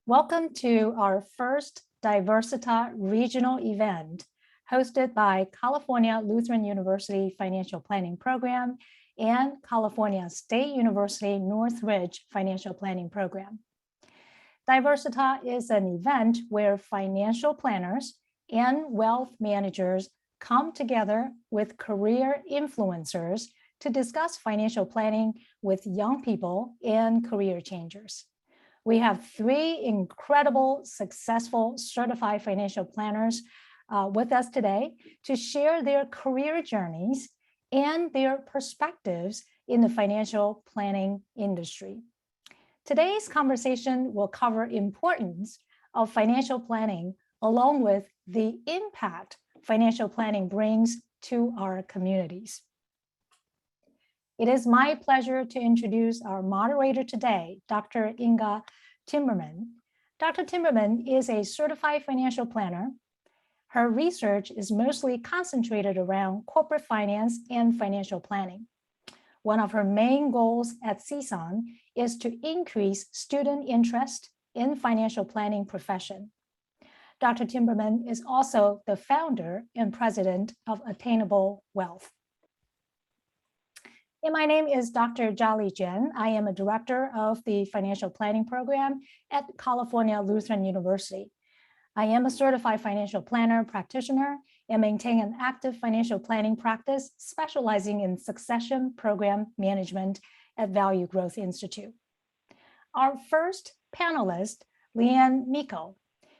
Welcome to our first Diversitas regional event hosted by California Lutheran University Financial Planning Program and California State University Northridge Financial Planning Program. Diversitas is an event where financial planners and wealth managers come together with career influencers to discuss financial planning with young people and career changers. We have three incredible, successful certified financial planners with us today to share their career journeys and their perspectives in the financial planning industry. Today's conversation will cover importance of financial planning along with the impact financial planning brings to our communities. It is my pleasure to introduce our moderator today, Dr. Inga Timberman. Dr. Timberman is a certified financial planner. Her research is mostly concentrated around corporate finance and financial planning. One of her main goals at CSUN is to increase student interest in financial planning profession. Dr. Timberman is also the founder and president of Attainable Wealth. And my name is Dr. Chia-Li. I am a director of the financial planning program at California Lutheran University. I am a certified financial planner practitioner and maintain an active financial planning practice specializing in succession program management at Value Growth Institute. Our first panelist, Leanne Miko.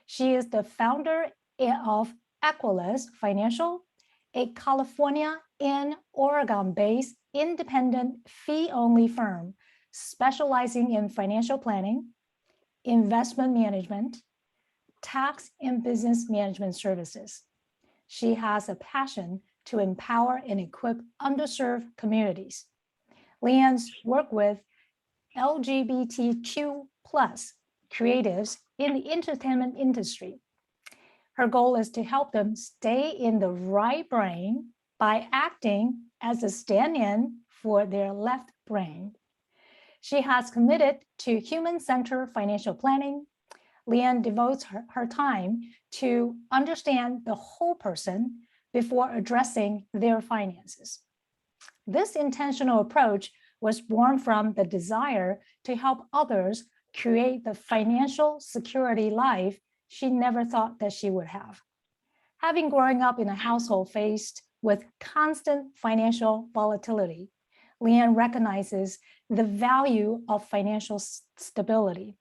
She is the founder of Equilis Financial, a California and Oregon-based independent fee-only firm specializing in financial planning, investment management, tax and business management services. She has a passion to empower and equip underserved communities. Leanne's work with LGBTQ+ creatives in the entertainment industry. Her goal is to help them stay in the right brain by acting as a stand-in for their left brain. She has committed to human-centered financial planning. Leanne devotes her time to understand the whole person before addressing their finances. This intentional approach was born from the desire to help others create the financial security life she never thought that she would have. Having grown up in a household faced with constant financial volatility, Leanne recognizes the value of financial stability.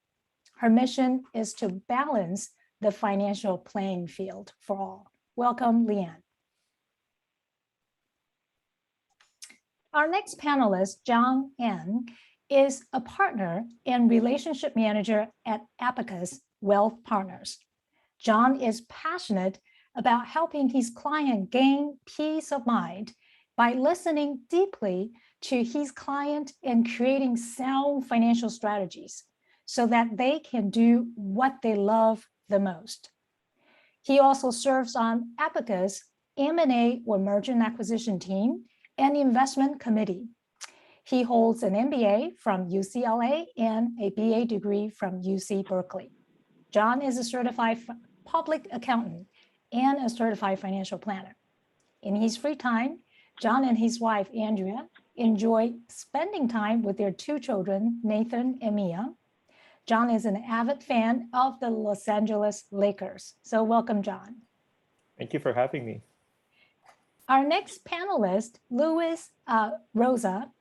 Her mission is to balance the financial playing field for all. Welcome, Leanne. Our next panelist, John N., is a partner and relationship manager at Abacus Wealth Partners. John is passionate about helping his client gain peace of mind by listening deeply to his client and creating sound financial strategies so that they can do what they love the most. He also serves on Abacus M&A or merger and acquisition team and investment committee. He holds an MBA from UCLA and a BA degree from UC Berkeley. John is a certified public accountant and a certified financial planner. In his free time, John and his wife, Andrea, enjoy spending time with their two children, Nathan and Mia. John is an avid fan of the Los Angeles Lakers. So welcome, John. Thank you for having me. Our next panelist, Rosa.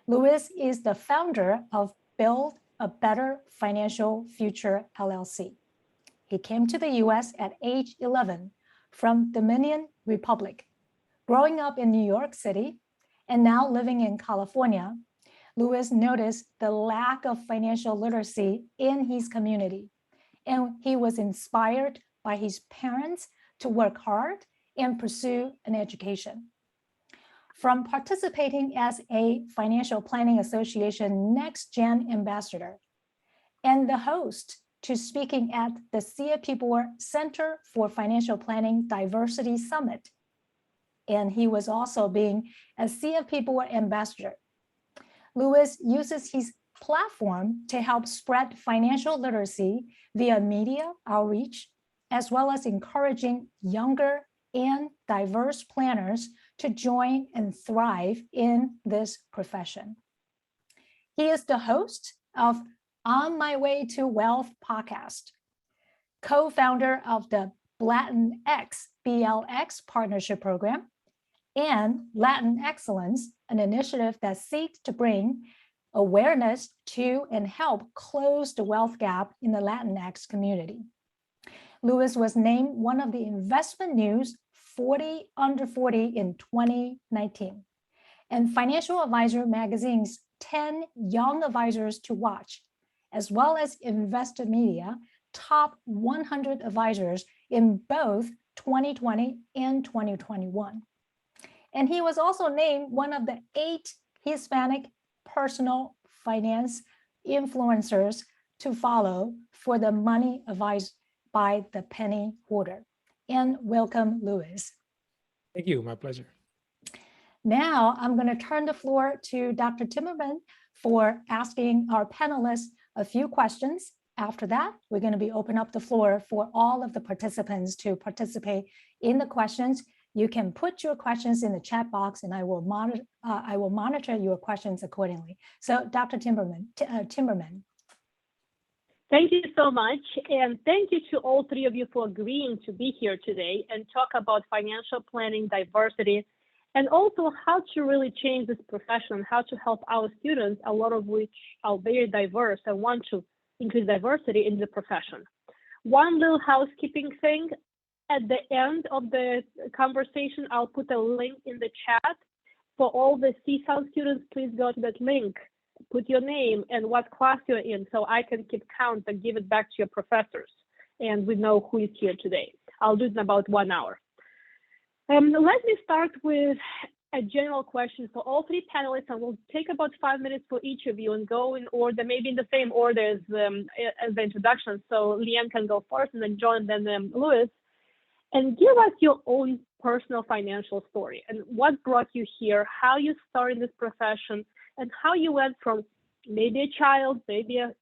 Louis is the founder of Build a Better Financial Future, LLC. He came to the US at age 11 from Dominican Republic. Growing up in New York City and now living in California, Louis noticed the lack of financial literacy in his community, and he was inspired by his parents to work hard and pursue an education. From participating as a Financial Planning Association Next Gen Ambassador and the host to speaking at the Cfp Board Center for Financial Planning Diversity Summit. And he was also being a Cfp Board Ambassador. Louis uses his platform to help spread financial literacy via media outreach, as well as encouraging younger and diverse planners to join and thrive in this profession. He is the host of On My Way to Wealth podcast, co-founder of the Blx Partnership Program, and Latin Excellence, an initiative that seeks to bring awareness to and help close the wealth gap in the Latinx community. Luis was named one of the Investment News 40 Under 40 in 2019, and Financial Advisor magazine's 10 Young Advisors to Watch, as well as Investor Media Top 100 Advisors in both 2020 and 2021. And he was also named one of the 8 Hispanic personal finance influencers to follow for the money advised by the penny hoarder. And welcome, Luis. Thank you, my pleasure. Now I'm going to turn the floor to Dr. Timberman for asking our panelists a few questions. After that, we're going to be open up the floor for all of the participants to participate in the questions. You can put your questions in the chat box and I will monitor your questions accordingly. So Dr. Timberman. Thank you so much. And thank you to all 3 of you for agreeing to be here today and talk about financial planning, diversity, and also how to really change this profession, how to help our students, a lot of which are very diverse and want to increase diversity in the profession. One little housekeeping thing. At the end of the conversation, I'll put a link in the chat. For all the CSAL students, please go to that link, put your name and what class you're in so I can keep count and give it back to your professors. And we know who is here today. I'll do it in about 1 hour. Let me start with a general question for all 3 panelists, and we'll take about 5 minutes for each of you and go in order, maybe in the same order as the introduction. So Leanne can go first, and then John, and then Luis. And give us your own personal financial story and what brought you here, how you started this profession, and how you went from maybe a child, maybe a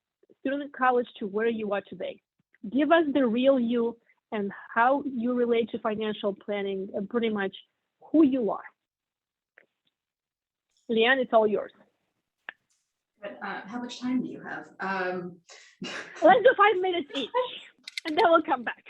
student in college to where you are today. Give us the real you and how you relate to financial planning and pretty much who you are. Leanne, it's all yours. But how much time do you have? Let's do 5 minutes each, and then we'll come back.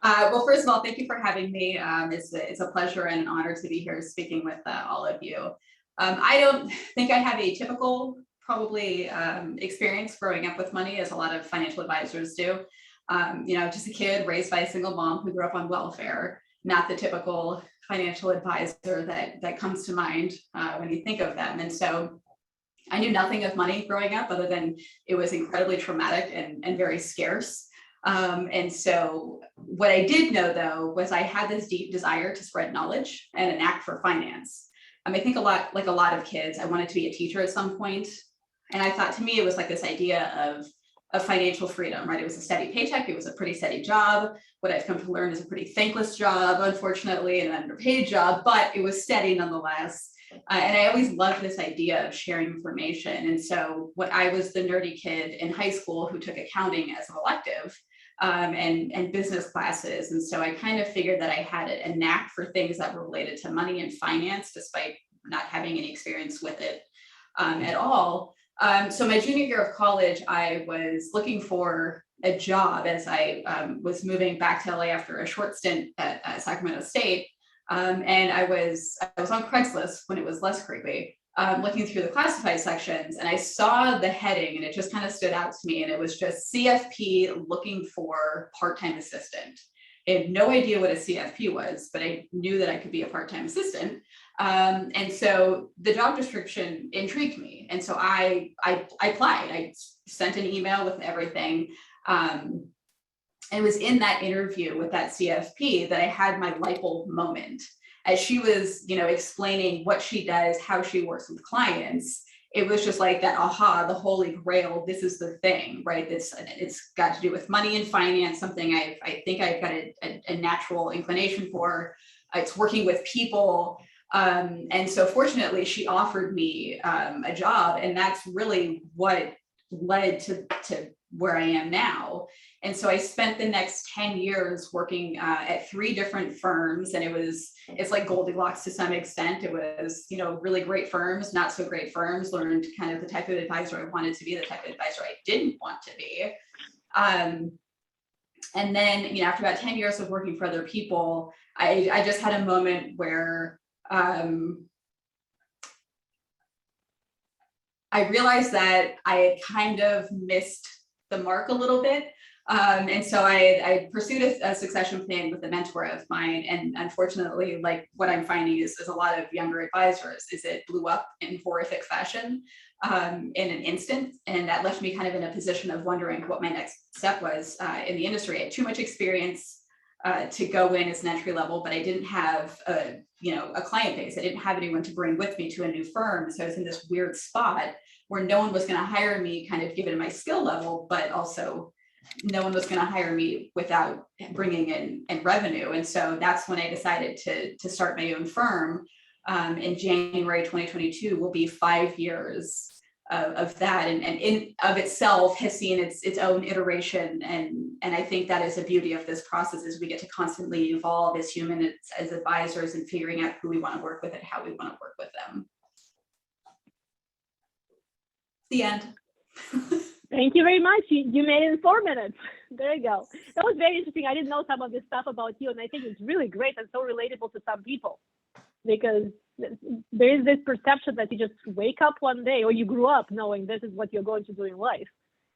Well, first of all, thank you for having me. It's a pleasure and an honor to be here speaking with all of you. I don't think I have a typical, probably, experience growing up with money, as a lot of financial advisors do. Just a kid raised by a single mom who grew up on welfare, not the typical financial advisor that comes to mind when you think of them. And so I knew nothing of money growing up other than it was incredibly traumatic and very scarce. And so what I did know, though, was I had this deep desire to spread knowledge and a knack for finance. I think like a lot of kids, I wanted to be a teacher at some point. And I thought, to me, it was like this idea of financial freedom, right? It was a steady paycheck. It was a pretty steady job. What I've come to learn is a pretty thankless job, unfortunately, and an underpaid job, but it was steady nonetheless. And I always loved this idea of sharing information. And so when I was the nerdy kid in high school who took accounting as an elective, and business classes. And so I kind of figured that I had a knack for things that were related to money and finance, despite not having any experience with it at all. So my junior year of college, I was looking for a job as I was moving back to LA after a short stint at Sacramento State. And I was on Craigslist when it was less creepy, looking through the classified sections, and I saw the heading and it just kind of stood out to me, and it was just CFP looking for part-time assistant. I had no idea what a CFP was, but I knew that I could be a part-time assistant. And so the job description intrigued me. And so I applied. I sent an email with everything. And it was in that interview with that CFP that I had my light bulb moment. As she was, explaining what she does, how she works with clients, it was just like that, aha, the holy grail, this is the thing, right? It's got to do with money and finance, something I think I've got a natural inclination for. It's working with people. And so fortunately, she offered me a job, and that's really what led to where I am now. And so I spent the next 10 years working at 3 different firms, and it's like Goldilocks to some extent. It was, really great firms, not so great firms, learned kind of the type of advisor I wanted to be, the type of advisor I didn't want to be. And then, after about 10 years of working for other people, I just had a moment where I realized that I had kind of missed the mark a little bit. And so I pursued a succession plan with a mentor of mine. And unfortunately, like what I'm finding is a lot of younger advisors, is it blew up in horrific fashion in an instant. And that left me kind of in a position of wondering what my next step was in the industry. I had too much experience to go in as an entry level, but I didn't have a client base. I didn't have anyone to bring with me to a new firm. So I was in this weird spot where no one was going to hire me kind of given my skill level, but also no one was going to hire me without bringing in revenue. And so that's when I decided to start my own firm. In January 2022 will be 5 years of that, and in of itself has seen its own iteration, and I think that is the beauty of this process, is we get to constantly evolve as humans, as advisors, and figuring out who we want to work with and how we want to work with them. The end. Thank you very much. You made it in 4 minutes. There you go. That was very interesting. I didn't know some of this stuff about you, and I think it's really great and so relatable to some people, because there is this perception that you just wake up one day, or you grew up knowing this is what you're going to do in life.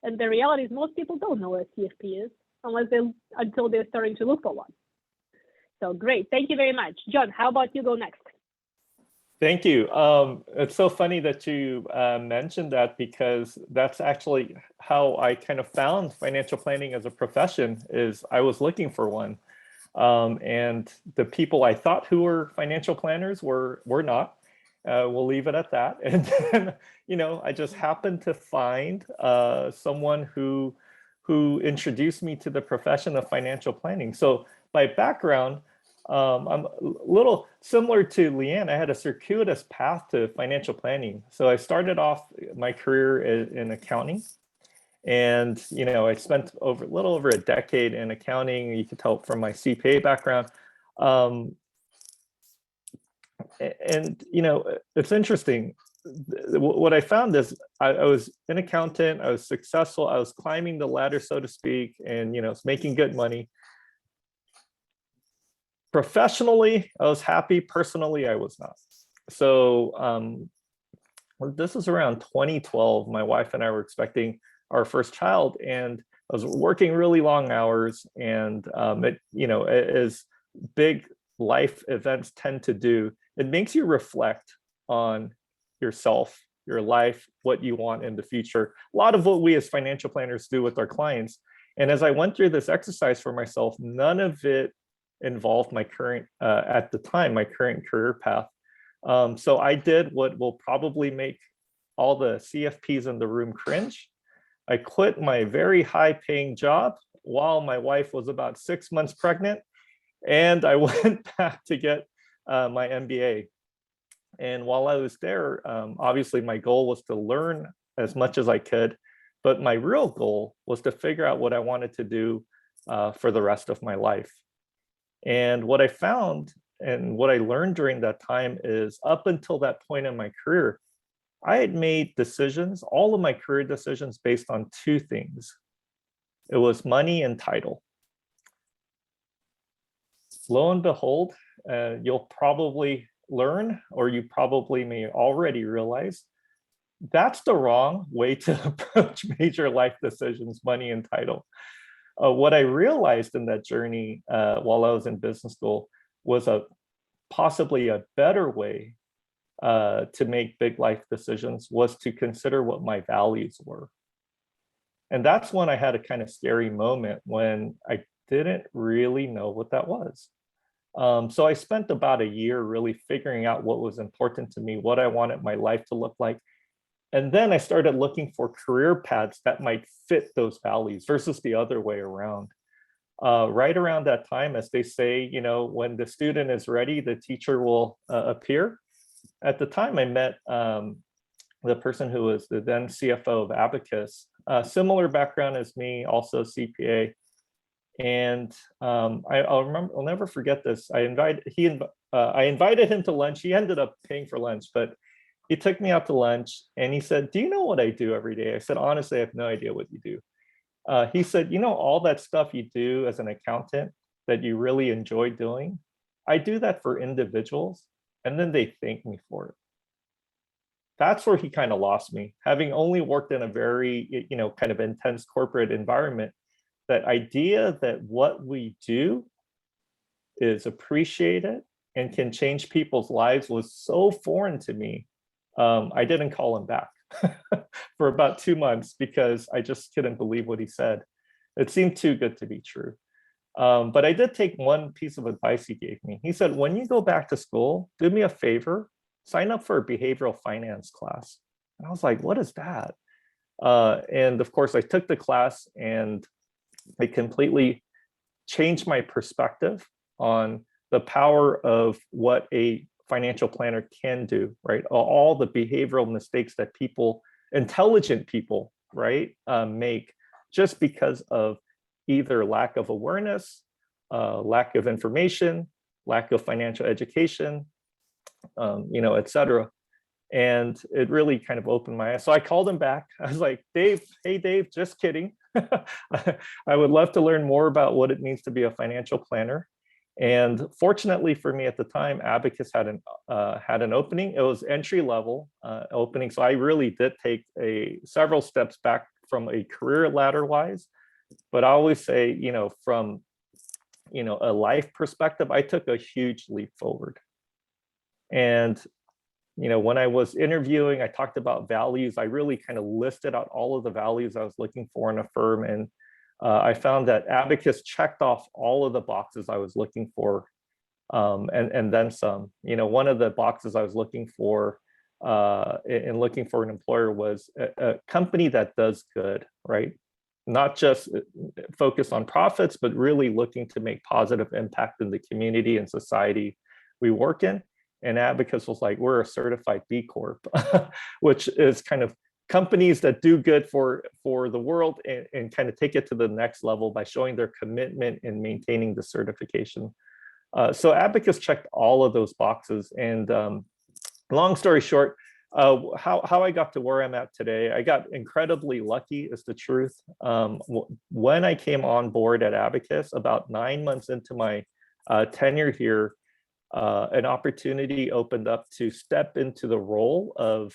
And the reality is most people don't know what CFP is until they're starting to look for one. So great. Thank you very much. John, how about you go next? Thank you. It's so funny that you mentioned that, because that's actually how I kind of found financial planning as a profession. Is I was looking for one. And the people I thought who were financial planners were not. We'll leave it at that. And then, I just happened to find someone who introduced me to the profession of financial planning. So by background, I'm a little similar to Leanne. I had a circuitous path to financial planning. So I started off my career in accounting. And, I spent a little over a decade in accounting. You can tell from my CPA background. It's interesting. What I found is I was an accountant. I was successful. I was climbing the ladder, so to speak, and, was making good money. Professionally, I was happy. Personally, I was not. So this was around 2012. My wife and I were expecting our first child, and I was working really long hours, and as big life events tend to do, it makes you reflect on yourself, your life, what you want in the future. A lot of what we as financial planners do with our clients. And as I went through this exercise for myself, none of it involved my current, at the time, my current career path. So I did what will probably make all the CFPs in the room cringe. I quit my very high-paying job while my wife was about 6 months pregnant, and I went back to get my MBA. And while I was there, obviously my goal was to learn as much as I could, but my real goal was to figure out what I wanted to do for the rest of my life. And what I found and what I learned during that time is, up until that point in my career, I had made decisions, all of my career decisions, based on 2 things. It was money and title. Lo and behold, you'll probably learn, or you probably may already realize, that's the wrong way to approach major life decisions, money and title. What I realized in that journey while I was in business school was possibly a better way to make big life decisions, was to consider what my values were. And that's when I had a kind of scary moment, when I didn't really know what that was. So I spent about a year really figuring out what was important to me, what I wanted my life to look like. And then I started looking for career paths that might fit those values versus the other way around. right around that time, as they say, when the student is ready, the teacher will appear. At the time I met the person who was the then CFO of Abacus, similar background as me, also CPA. And I'll never forget this. I invited him to lunch. He ended up paying for lunch, but he took me out to lunch and he said, "Do you know what I do every day?" I said, "Honestly, I have no idea what you do." He said, "All that stuff you do as an accountant that you really enjoy doing, I do that for individuals, and then they thank me for it." That's where he kind of lost me. Having only worked in a very, kind of intense corporate environment, that idea that what we do is appreciated and can change people's lives was so foreign to me. I didn't call him back for about 2 months because I just couldn't believe what he said. It seemed too good to be true. But I did take one piece of advice he gave me. He said, "When you go back to school, do me a favor, sign up for a behavioral finance class." And I was like, "What is that?" And of course, I took the class and it completely changed my perspective on the power of what a financial planner can do, right? All the behavioral mistakes that intelligent people, right, make just because of either lack of awareness, lack of information, lack of financial education, et cetera. And it really kind of opened my eyes. So I called him back. I was like, "Dave, hey, Dave, just kidding. I would love to learn more about what it means to be a financial planner." And fortunately for me at the time, Abacus had an opening. It was entry level opening. So I really did take several steps back from a career ladder wise. But I always say, from a life perspective, I took a huge leap forward. And when I was interviewing, I talked about values. I really kind of listed out all of the values I was looking for in a firm. And I found that Abacus checked off all of the boxes I was looking for, and then some. One of the boxes I was looking for in looking for an employer was a company that does good, right? Not just focused on profits, but really looking to make positive impact in the community and society we work in. And Abacus was like, "We're a certified B Corp," which is kind of companies that do good for the world and kind of take it to the next level by showing their commitment in maintaining the certification. So Abacus checked all of those boxes. And long story short, how I got to where I'm at today, I got incredibly lucky, is the truth. When I came on board at Abacus, about 9 months into my tenure here, an opportunity opened up to step into the role of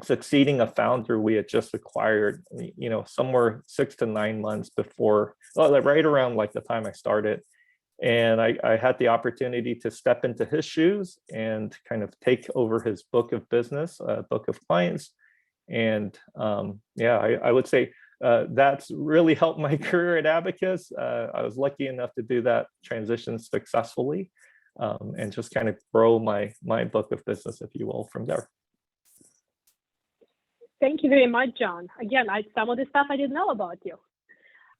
succeeding a founder we had just acquired, somewhere 6 to 9 months before, right around like the time I started. And I had the opportunity to step into his shoes and kind of take over his book of business, book of clients. And I would say that's really helped my career at Abacus. I was lucky enough to do that transition successfully, and just kind of grow my book of business, if you will, from there. Thank you very much, John. Again, some of the stuff I didn't know about you.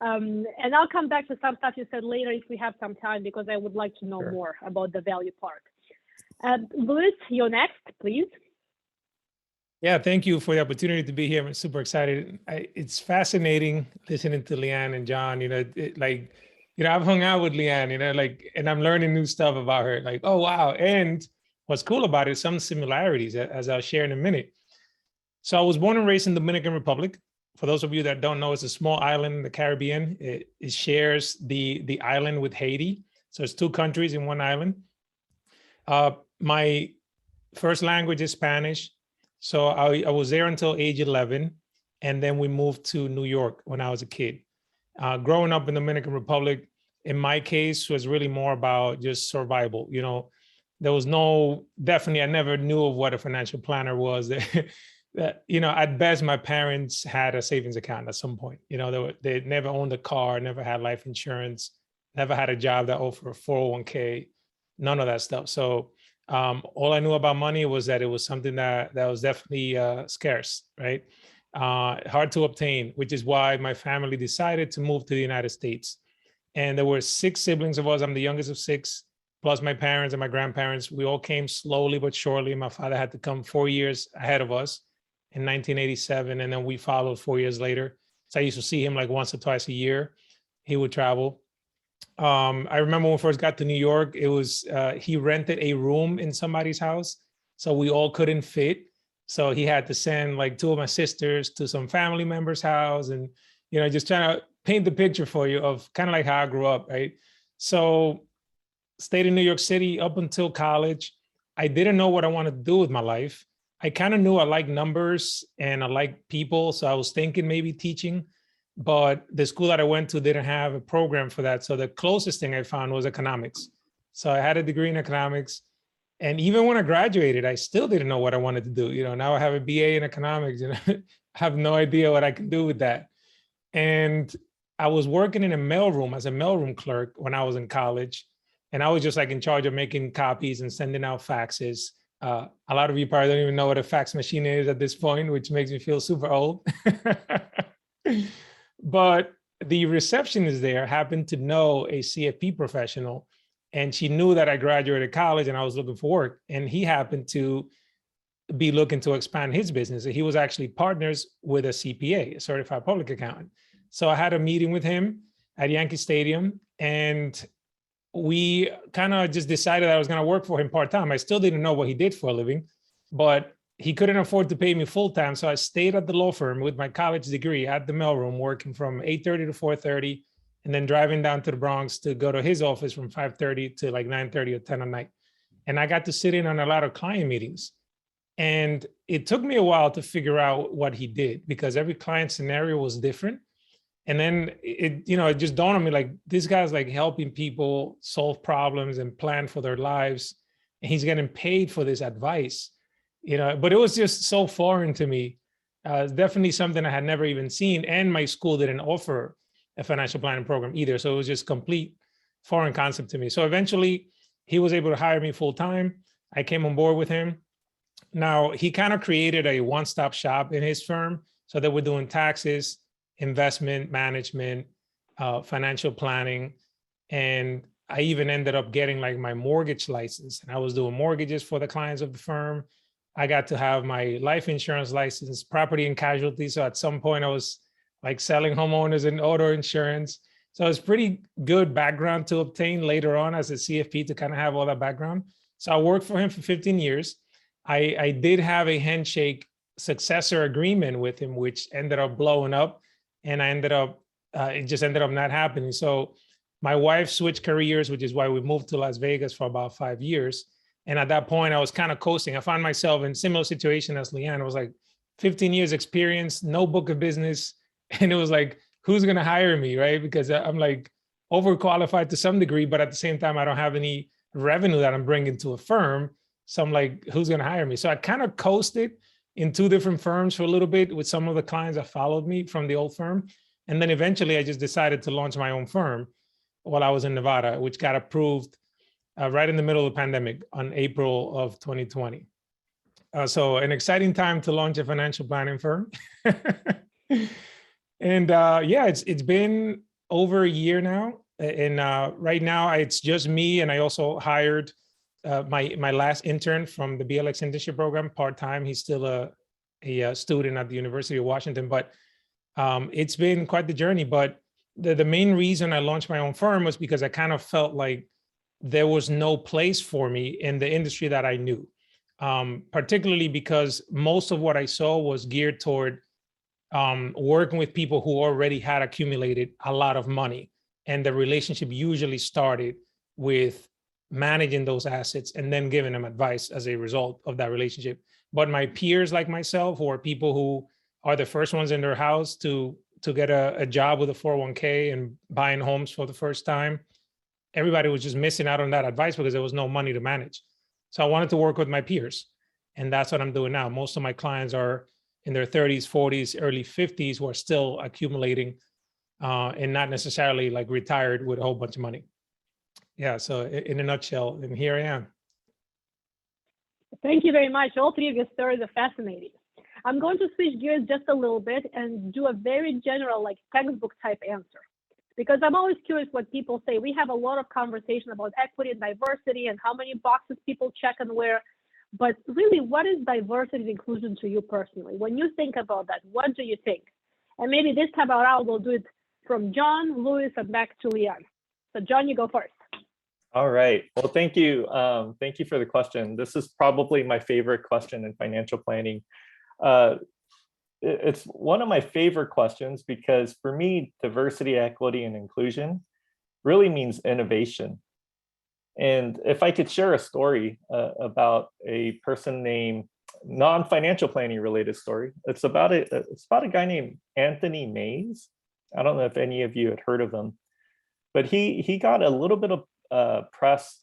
And I'll come back to some stuff you said later if we have some time, because I would like to know more about the value part. Louis, you're next, please. Yeah, thank you for the opportunity to be here. I'm super excited. It's fascinating listening to Leanne and John. I've hung out with Leanne, and I'm learning new stuff about her. Like, oh, wow. And what's cool about it, some similarities, as I'll share in a minute. So I was born and raised in the Dominican Republic. For those of you that don't know, it's a small island in the Caribbean. It shares the island with Haiti. So it's 2 countries in one island. My first language is Spanish. So I was there until age 11. And then we moved to New York when I was a kid. Growing up in the Dominican Republic, in my case, was really more about just survival. There was I never knew of what a financial planner was. At best, my parents had a savings account at some point. They never owned a car, never had life insurance, never had a job that offered a 401k, none of that stuff. So all I knew about money was that it was something that was definitely scarce, right? hard to obtain, which is why my family decided to move to the United States. And there were 6 siblings of us. I'm the youngest of 6, plus my parents and my grandparents. We all came slowly but surely. My father had to come 4 years ahead of us in 1987, and then we followed 4 years later. So I used to see him like once or twice a year. He would travel. I remember when we first got to New York, it was, he rented a room in somebody's house, so we all couldn't fit. So he had to send like 2 of my sisters to some family member's house, and, you know, just trying to paint the picture for you of kind of like how I grew up, right? So stayed in New York City up until college. I didn't know what I wanted to do with my life. I kind of knew I liked numbers and I liked people. So I was thinking maybe teaching, but the school that I went to didn't have a program for that. So the closest thing I found was economics. So I had a degree in economics. And even when I graduated, I still didn't know what I wanted to do. You know, now I have a BA in economics, and I have no idea what I can do with that. And I was working in a mailroom as a mailroom clerk when I was in college. And I was just like in charge of making copies and sending out faxes. A lot of you probably don't even know what a fax machine is at this point, which makes me feel super old. But the receptionist there happened to know a CFP professional, and she knew that I graduated college and I was looking for work. And he happened to be looking to expand his business. He was actually partners with a CPA, a certified public accountant. So I had a meeting with him at Yankee Stadium, and we kind of just decided I was going to work for him part-time. I still didn't know what he did for a living, but he couldn't afford to pay me full-time. So I stayed at the law firm with my college degree at the mailroom, working from 8:30 to 4:30, and then driving down to the Bronx to go to his office from 5:30 to like 9:30 or 10 at night. And I got to sit in on a lot of client meetings. And it took me a while to figure out what he did, because every client scenario was different. And then it just dawned on me, like, this guy's like helping people solve problems and plan for their lives, and he's getting paid for this advice, but it was just so foreign to me. It's definitely something I had never even seen. And my school didn't offer a financial planning program either. So it was just complete foreign concept to me. So eventually he was able to hire me full time. I came on board with him. Now, he kind of created a one-stop shop in his firm, so that we're doing taxes, investment management, financial planning. And I even ended up getting like my mortgage license, and I was doing mortgages for the clients of the firm. I got to have my life insurance license, property and casualty. So at some point I was like selling homeowners and auto insurance. So it's pretty good background to obtain later on as a CFP, to kind of have all that background. So I worked for him for 15 years. I did have a handshake successor agreement with him, which ended up blowing up, and it just ended up not happening. So my wife switched careers, which is why we moved to Las Vegas for about 5 years. And at that point, I was kind of coasting. I found myself in similar situation as Leanne. I was like 15 years experience, no book of business. And it was like, who's going to hire me, right? Because I'm like overqualified to some degree, but at the same time, I don't have any revenue that I'm bringing to a firm. So I'm like, who's going to hire me? So I kind of coasted in 2 different firms for a little bit with some of the clients that followed me from the old firm. And then eventually I just decided to launch my own firm while I was in Nevada, which got approved right in the middle of the pandemic on April of 2020. So an exciting time to launch a financial planning firm. And it's been over a year now. And right now it's just me. And I also hired my last intern from the Blx Internship Program part-time. He's still a student at the University of Washington, but it's been quite the journey. But the main reason I launched my own firm was because I kind of felt like there was no place for me in the industry that I knew, particularly because most of what I saw was geared toward working with people who already had accumulated a lot of money. And the relationship usually started with managing those assets and then giving them advice as a result of that relationship. But my peers like myself, or people who are the first ones in their house to get a job with a 401k and buying homes for the first time, everybody was just missing out on that advice because there was no money to manage. So I wanted to work with my peers. And that's what I'm doing now. Most of my clients are in their 30s, 40s, early 50s, who are still accumulating and not necessarily like retired with a whole bunch of money. Yeah, so in a nutshell, and here I am. Thank you very much. All 3 of your stories are fascinating. I'm going to switch gears just a little bit and do a very general, like textbook type answer, because I'm always curious what people say. We have a lot of conversation about equity and diversity and how many boxes people check and where, but really, what is diversity and inclusion to you personally? When you think about that, what do you think? And maybe this time around, we'll do it from John, Louis, and back to Leon. So John, you go first. All right. Well, thank you. Thank you for the question. This is probably my favorite question in financial planning. It's one of my favorite questions because for me, diversity, equity, and inclusion really means innovation. And if I could share a story about a person named, non-financial planning related story, it's about a guy named Anthony Mays. I don't know if any of you had heard of him, but he got a little bit of press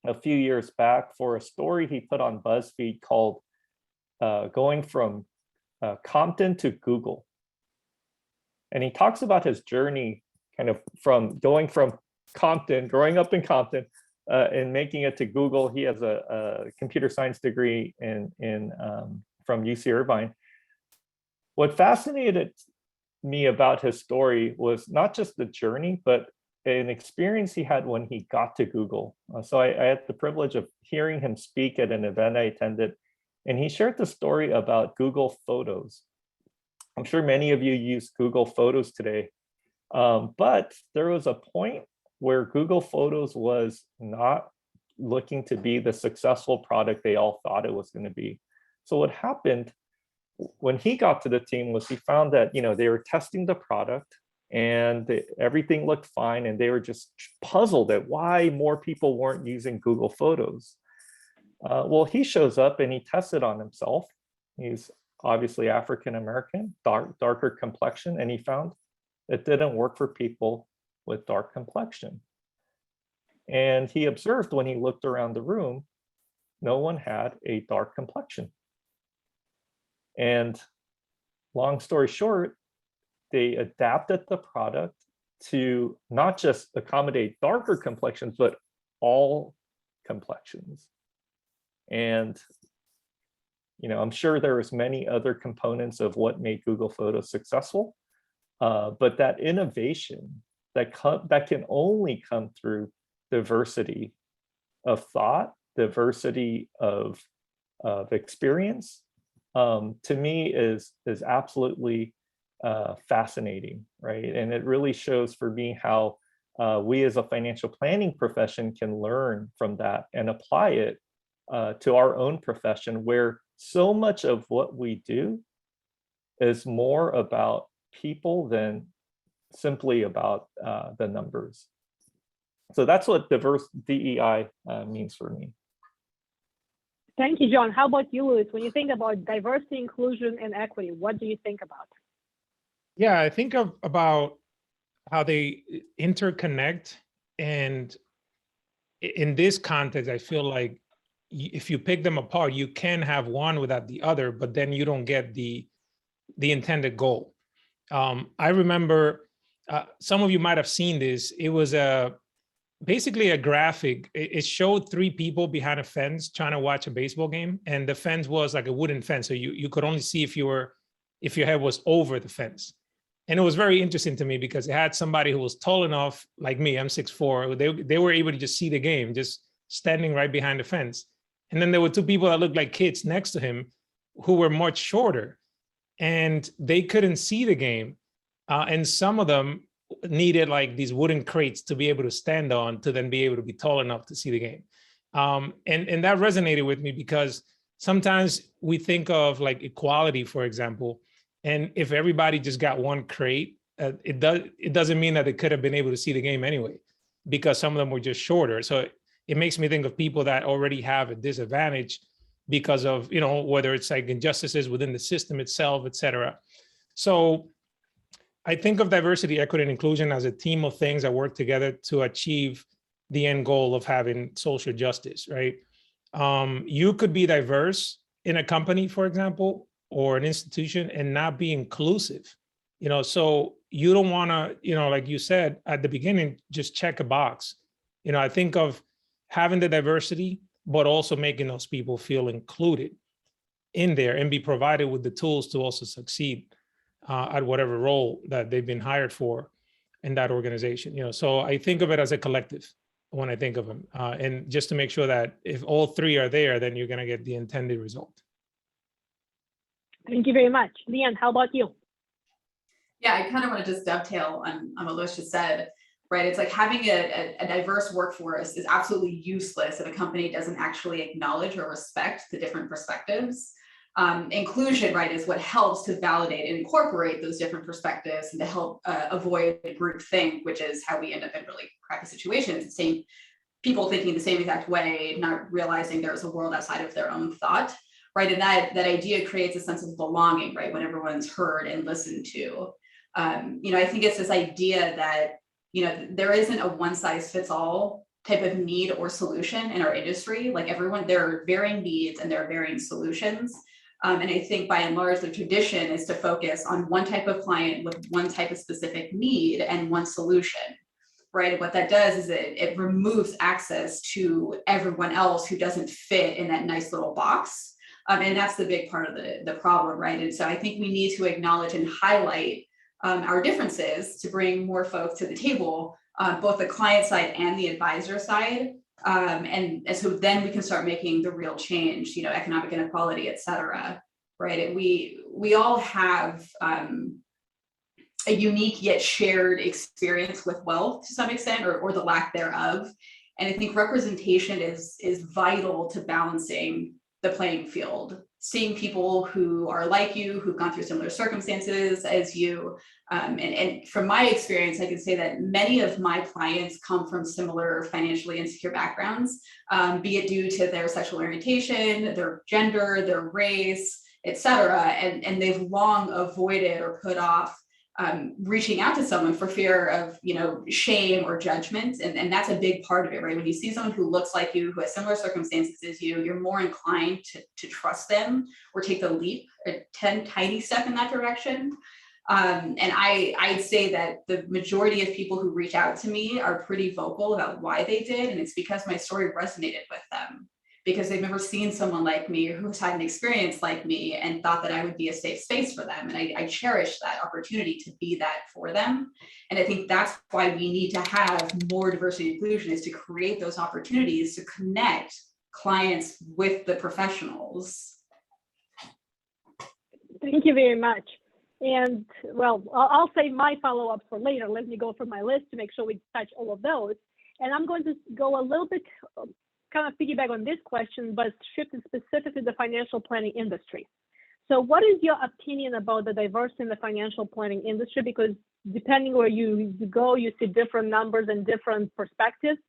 a few years back for a story he put on BuzzFeed called Going from Compton to Google. And he talks about his journey kind of from going from Compton, growing up in Compton, and making it to Google. He has a computer science degree from UC Irvine. What fascinated me about his story was not just the journey, but an experience he had when he got to Google. So I had the privilege of hearing him speak at an event I attended, and he shared the story about Google Photos. I'm sure many of you use Google Photos today, but there was a point where Google Photos was not looking to be the successful product they all thought it was going to be. So what happened when he got to the team was he found that, they were testing the product, and everything looked fine, and they were just puzzled at why more people weren't using Google Photos. Well, he shows up and he tests it on himself. He's obviously African-American, darker complexion, and he found it didn't work for people with dark complexion. And he observed when he looked around the room, no one had a dark complexion. And long story short, they adapted the product to not just accommodate darker complexions, but all complexions. And, I'm sure there was many other components of what made Google Photos successful, but that innovation that can only come through diversity of thought, diversity of experience, to me is absolutely fascinating, right? And it really shows for me how we as a financial planning profession can learn from that and apply it to our own profession, where so much of what we do is more about people than simply about the numbers. So that's what diverse DEI means for me. Thank you, John. How about you, Louis? When you think about diversity, inclusion, and equity, what do you think about? Yeah, I think about how they interconnect. And in this context, I feel like if you pick them apart, you can have one without the other, but then you don't get the intended goal. I remember some of you might have seen this. It was basically a graphic. It showed three people behind a fence trying to watch a baseball game, and the fence was like a wooden fence, so you could only see if your head was over the fence. And it was very interesting to me because it had somebody who was tall enough, like me, I'm 6'4", they were able to just see the game, just standing right behind the fence. And then there were two people that looked like kids next to him who were much shorter, and they couldn't see the game. And some of them needed like these wooden crates to be able to stand on to then be able to be tall enough to see the game. And that resonated with me because sometimes we think of like equality, for example, and if everybody just got one crate, it doesn't mean that they could have been able to see the game anyway, because some of them were just shorter. So it makes me think of people that already have a disadvantage because of, whether it's like injustices within the system itself, et cetera. So I think of diversity, equity, and inclusion as a team of things that work together to achieve the end goal of having social justice, right? You could be diverse in a company, for example, or an institution and not be inclusive, so you don't want to, like you said at the beginning, just check a box. I think of having the diversity, but also making those people feel included. in there and be provided with the tools to also succeed at whatever role that they've been hired for in that organization. So I think of it as a collective when I think of them, and just to make sure that if all three are there, then you're going to get the intended result. Thank you very much. Leanne, how about you? Yeah, I kind of want to just dovetail on what Luis just said, right? It's like having a diverse workforce is absolutely useless if a company doesn't actually acknowledge or respect the different perspectives. Inclusion, right, is what helps to validate and incorporate those different perspectives and to help avoid groupthink, which is how we end up in really crappy situations. The same people thinking the same exact way, not realizing there's a world outside of their own thought, right? And that idea creates a sense of belonging, right, when everyone's heard and listened to. I think it's this idea that, there isn't a one size fits all type of need or solution in our industry. Like everyone, there are varying needs and there are varying solutions. And I think by and large, the tradition is to focus on one type of client with one type of specific need and one solution, right? And what that does is it removes access to everyone else who doesn't fit in that nice little box. And that's the big part of the problem, right? And so I think we need to acknowledge and highlight our differences to bring more folks to the table, both the client side and the advisor side. And so then we can start making the real change, economic inequality, et cetera, right? And we all have a unique yet shared experience with wealth to some extent, or the lack thereof. And I think representation is vital to balancing the playing field, seeing people who are like you, who've gone through similar circumstances as you. And from my experience, I can say that many of my clients come from similar financially insecure backgrounds, be it due to their sexual orientation, their gender, their race, et cetera. And they've long avoided or put off reaching out to someone for fear of, shame or judgment. And that's a big part of it, right? When you see someone who looks like you, who has similar circumstances as you, you're more inclined to trust them or take the leap, a tiny step in that direction. And I'd say that the majority of people who reach out to me are pretty vocal about why they did. And it's because my story resonated with them, because they've never seen someone like me or who's had an experience like me and thought that I would be a safe space for them. And I cherish that opportunity to be that for them. And I think that's why we need to have more diversity and inclusion, is to create those opportunities to connect clients with the professionals. Thank you very much. And well, I'll save my follow-up for later. Let me go through my list to make sure we touch all of those. And I'm going to go a little bit kind of piggyback on this question, but shifting specifically to the financial planning industry. So what is your opinion about the diversity in the financial planning industry? Because depending where you go, you see different numbers and different perspectives.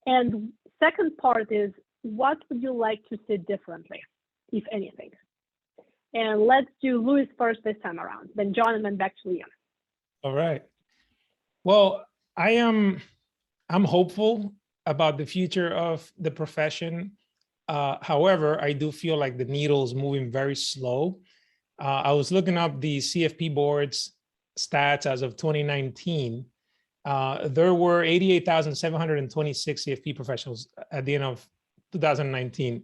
And second part is, what would you like to see differently, if anything? And let's do Luis first this time around, then John, and then back to Leon. All right. Well, I'm hopeful about the future of the profession. However, I do feel like the needle is moving very slow. I was looking up the Cfp Boards Stats as of 2019. There were 88,726 CFP professionals at the end of 2019.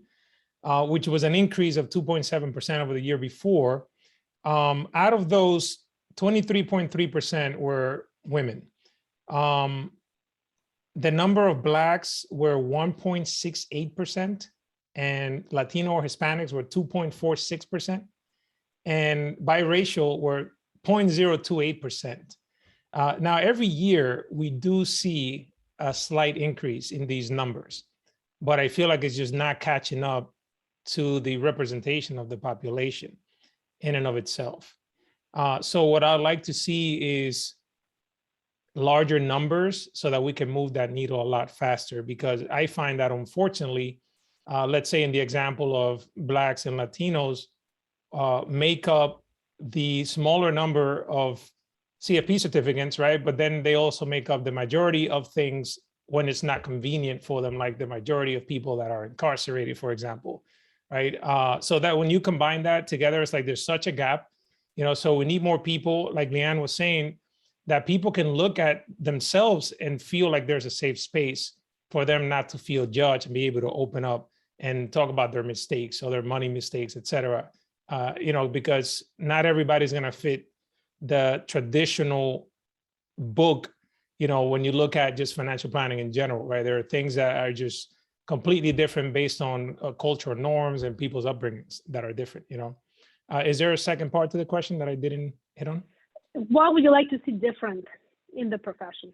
Which was an increase of 2.7% over the year before. Out of those, 23.3% were women. The number of Blacks were 1.68%, and Latino or Hispanics were 2.46%, and biracial were 0.028%. Now, every year, we do see a slight increase in these numbers, but I feel like it's just not catching up to the representation of the population in and of itself. So what I'd like to see is larger numbers so that we can move that needle a lot faster, because I find that unfortunately, let's say in the example of Blacks and Latinos, make up the smaller number of CFP certificates, right? But then they also make up the majority of things when it's not convenient for them, like the majority of people that are incarcerated, for example. Right. So that when you combine that together, it's like there's such a gap, so we need more people, like Leanne was saying, that people can look at themselves and feel like there's a safe space for them not to feel judged and be able to open up and talk about their mistakes or their money mistakes, et cetera. Because not everybody's going to fit the traditional book, when you look at just financial planning in general, right? There are things that are just completely different based on cultural norms and people's upbringings that are different, Is there a second part to the question that I didn't hit on? What would you like to see different in the profession?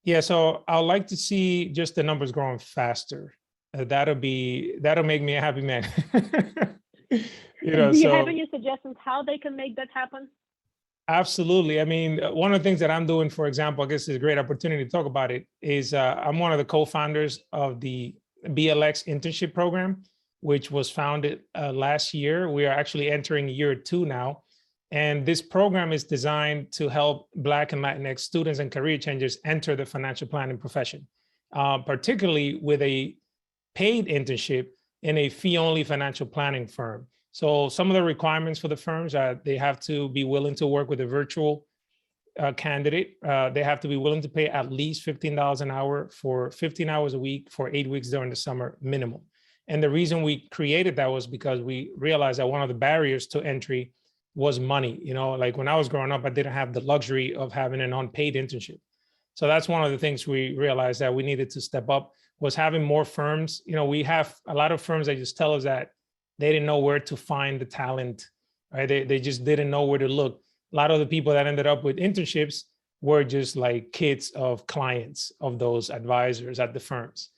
Yeah, so I'd like to see just the numbers growing faster. That'll make me a happy man. Do you have any suggestions how they can make that happen? Absolutely. I mean, one of the things that I'm doing, for example, I guess is a great opportunity to talk about it, is I'm one of the co-founders of the Blx Internship Program, which was founded last year. We are actually entering year 2 now. And this program is designed to help Black and Latinx students and career changers enter the financial planning profession, particularly with a paid internship in a fee-only financial planning firm. So some of the requirements for the firms are they have to be willing to work with a virtual candidate. They have to be willing to pay at least $15 an hour for 15 hours a week for 8 weeks during the summer minimum. And the reason we created that was because we realized that one of the barriers to entry was money. Like when I was growing up, I didn't have the luxury of having an unpaid internship. So that's one of the things we realized that we needed to step up, was having more firms. We have a lot of firms that just tell us that they didn't know where to find the talent, right? They just didn't know where to look. A lot of the people that ended up with internships were just like kids of clients of those advisors at the firms.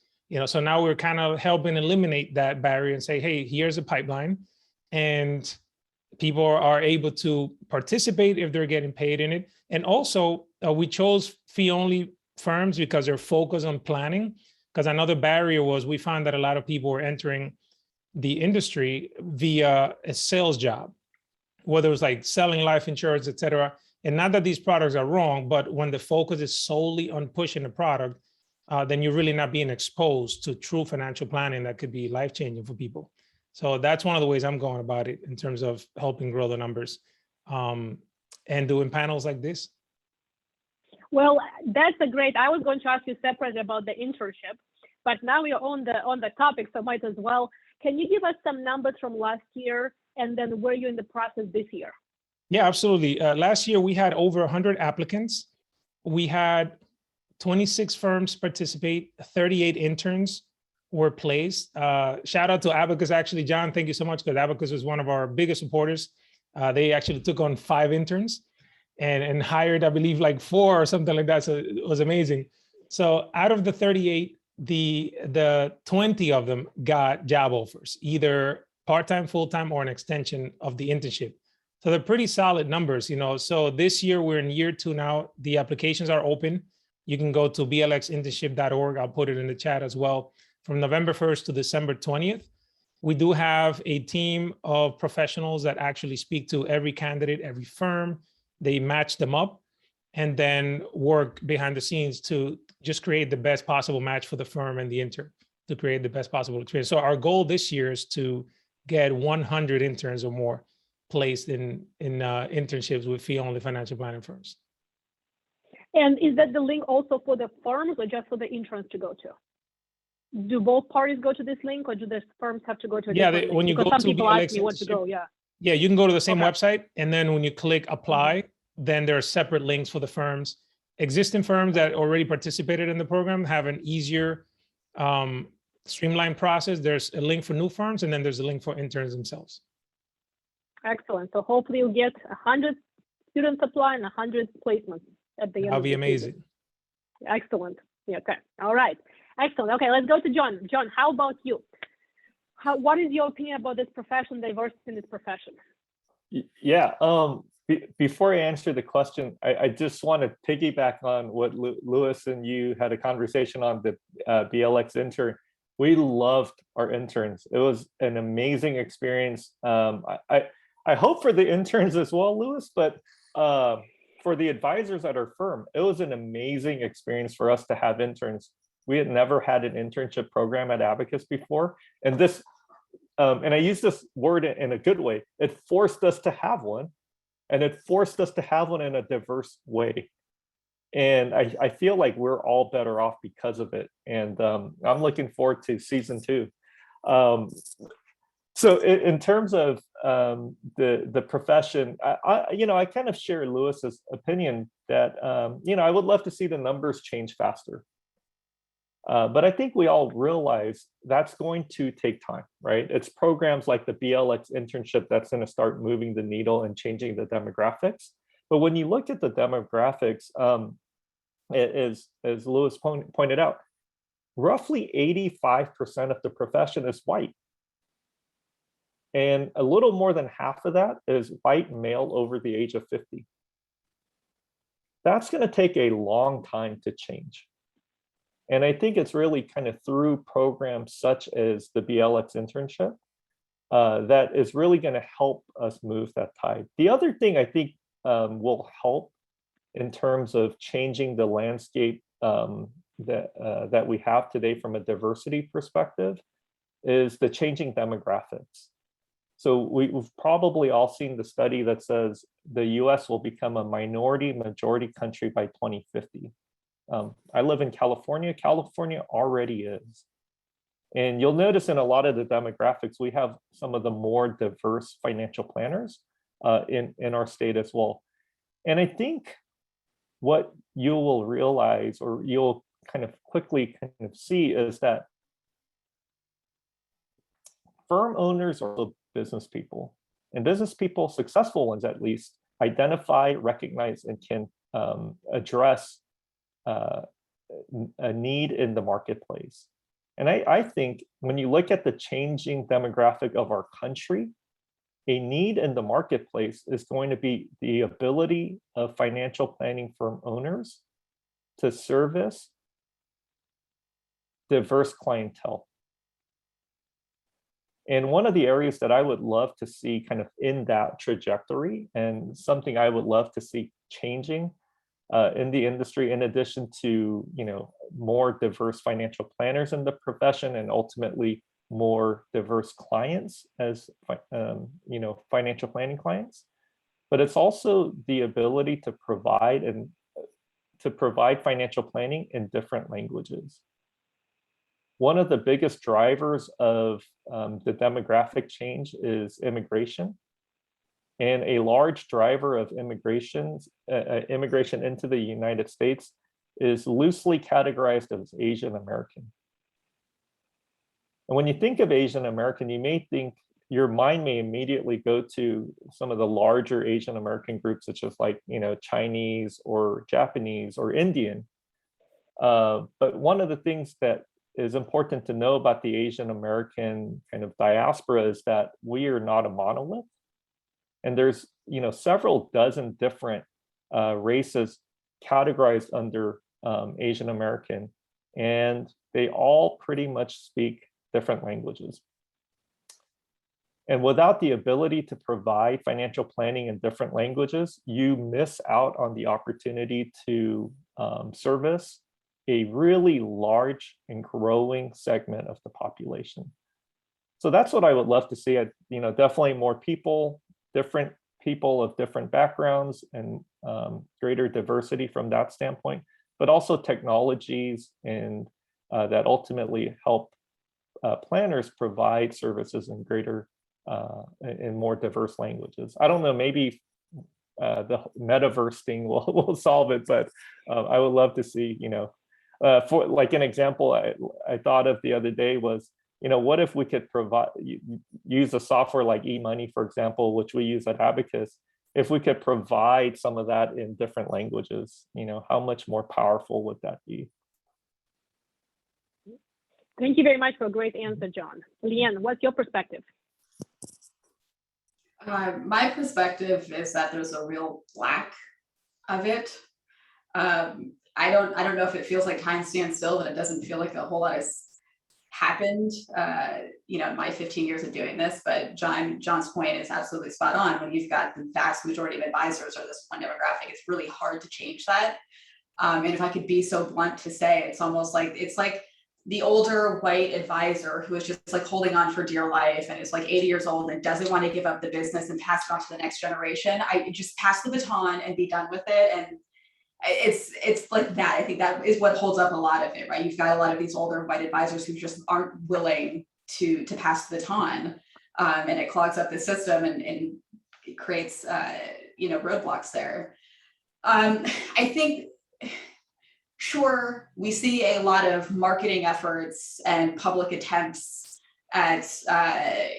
So now we're kind of helping eliminate that barrier and say, hey, here's a pipeline, and people are able to participate if they're getting paid in it. And also we chose fee-only firms because they're focused on planning, because another barrier was we found that a lot of people were entering the industry via a sales job, whether it was like selling life insurance, et cetera. And not that these products are wrong, but when the focus is solely on pushing the product, then you're really not being exposed to true financial planning that could be life-changing for people. So that's one of the ways I'm going about it in terms of helping grow the numbers and doing panels like this. Well, that's I was going to ask you separately about the internship, but now we're on the topic, so might as well. Can you give us some numbers from last year and then where you're in the process this year? Yeah, absolutely. Last year, we had over 100 applicants. We had 26 firms participate, 38 interns were placed. Shout out to Abacus, actually, John, thank you so much, because Abacus was one of our biggest supporters. They actually took on 5 interns and hired, I believe, like 4 or something like that. So it was amazing. So out of the 38, the 20 of them got job offers, either part-time, full-time, or an extension of the internship. So they're pretty solid numbers, So this year, we're in year 2 now. The applications are open. You can go to blxinternship.org. I'll put it in the chat as well. From November 1st to December 20th. We do have a team of professionals that actually speak to every candidate, every firm. They match them up and then work behind the scenes to just create the best possible match for the firm and the intern to create the best possible experience. So our goal this year is to get 100 interns or more placed in internships with fee-only financial planning firms. And is that the link also for the firms or just for the interns to go to? Do both parties go to this link, or do the firms have to go to a different link? When you because go some to people Blx ask me what to go, yeah. Yeah, you can go to the same website, and then when you click apply, then there are separate links for the firms. Existing firms that already participated in the program have an easier streamlined process. There's a link for new firms, and then there's a link for interns themselves. Excellent. So hopefully you'll get 100 students apply and 100 placements at the end. That'll be amazing. Excellent. Yeah, okay. All right. Excellent. Okay, let's go to John. John, how about you? What is your opinion about this profession, diversity in this profession? Yeah. Before I answer the question, I just want to piggyback on what Louis and you had a conversation on the BLX intern. We loved our interns. It was an amazing experience. I hope for the interns as well, Louis, but for the advisors at our firm, it was an amazing experience for us to have interns. We had never had an internship program at Abacus before. And this, and I use this word in a good way, it forced us to have one, and it forced us to have one in a diverse way. And I feel like we're all better off because of it. And I'm looking forward to season 2. So in terms of the profession, I kind of share Lewis's opinion that I would love to see the numbers change faster. But I think we all realize that's going to take time, right? It's programs like the Blx Internship that's going to start moving the needle and changing the demographics. But when you look at the demographics, as Lewis pointed out, roughly 85% of the profession is white. And a little more than half of that is white male over the age of 50. That's going to take a long time to change. And I think it's really kind of through programs such as the Blx Internship that is really going to help us move that tide. The other thing I think will help in terms of changing the landscape that we have today from a diversity perspective is the changing demographics. So we've probably all seen the study that says the US will become a minority majority country by 2050. I live in California. California already is. And you'll notice in a lot of the demographics, we have some of the more diverse financial planners in our state as well. And I think what you will realize, or you'll kind of quickly kind of see, is that firm owners are business people, and business people, successful ones at least, identify, recognize, and can address a need in the marketplace. And I think when you look at the changing demographic of our country, a need in the marketplace is going to be the ability of financial planning firm owners to service diverse clientele. And one of the areas that I would love to see kind of in that trajectory, and something I would love to see changing in the industry, in addition to more diverse financial planners in the profession, and ultimately more diverse clients as financial planning clients, but it's also the ability to provide financial planning in different languages. One of the biggest drivers of the demographic change is immigration. And a large driver of immigration into the United States is loosely categorized as Asian American. And when you think of Asian American, you may think, your mind may immediately go to some of the larger Asian American groups, such as Chinese or Japanese or Indian. But one of the things that is important to know about the Asian American kind of diaspora is that we are not a monolith. And there's several dozen different races categorized under Asian American, and they all pretty much speak different languages. And without the ability to provide financial planning in different languages, you miss out on the opportunity to service a really large and growing segment of the population. So that's what I would love to see. Definitely more people, different people of different backgrounds, and greater diversity from that standpoint, but also technologies and that ultimately help planners provide services in greater in more diverse languages. I don't know, maybe the metaverse thing will solve it, but I would love to see, for like an example I thought of the other day was, what if we could use a software like eMoney, for example, which we use at Abacus, if we could provide some of that in different languages, how much more powerful would that be? Thank you very much for a great answer, John. Leanne, what's your perspective? My perspective is that there's a real lack of it. I don't know if it feels like time stands still, but it doesn't feel like a whole lot has happened, in my 15 years of doing this. But John's point is absolutely spot on. When you've got the vast majority of advisors or this one demographic, it's really hard to change that. And if I could be so blunt to say, it's almost like the older white advisor who is just like holding on for dear life and is like 80 years old and doesn't want to give up the business and pass it on to the next generation. I just pass the baton and be done with it. And it's like that. I think that is what holds up a lot of it, right? You've got a lot of these older white advisors who just aren't willing to pass the baton, and it clogs up the system and it creates roadblocks there. I think, sure, we see a lot of marketing efforts and public attempts at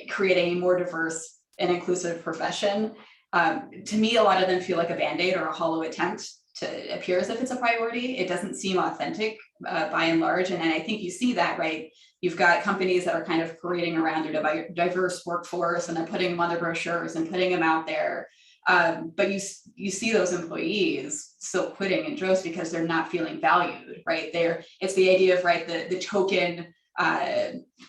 creating a more diverse and inclusive profession. To me, a lot of them feel like a Band-Aid or a hollow attempt to appear as if it's a priority. It doesn't seem authentic by and large. And I think you see that, right? You've got companies that are kind of parading around their diverse workforce and they're putting them on their brochures and putting them out there. But you see those employees still quitting in droves because they're not feeling valued, right? It's the idea of, right, the token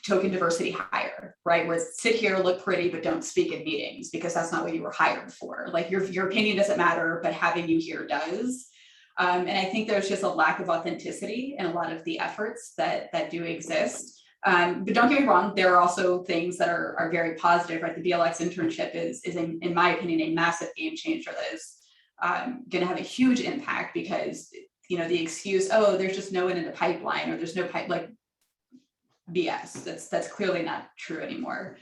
diversity hire, right? Where it's sit here, look pretty, but don't speak in meetings because that's not what you were hired for. Like your opinion doesn't matter, but having you here does. And I think there's just a lack of authenticity in a lot of the efforts that do exist. But don't get me wrong, there are also things that are very positive, right? The Blx internship is in my opinion, a massive game changer that is going to have a huge impact because, the excuse, oh, there's just no one in the pipeline or there's no pipe, like BS. That's clearly not true anymore.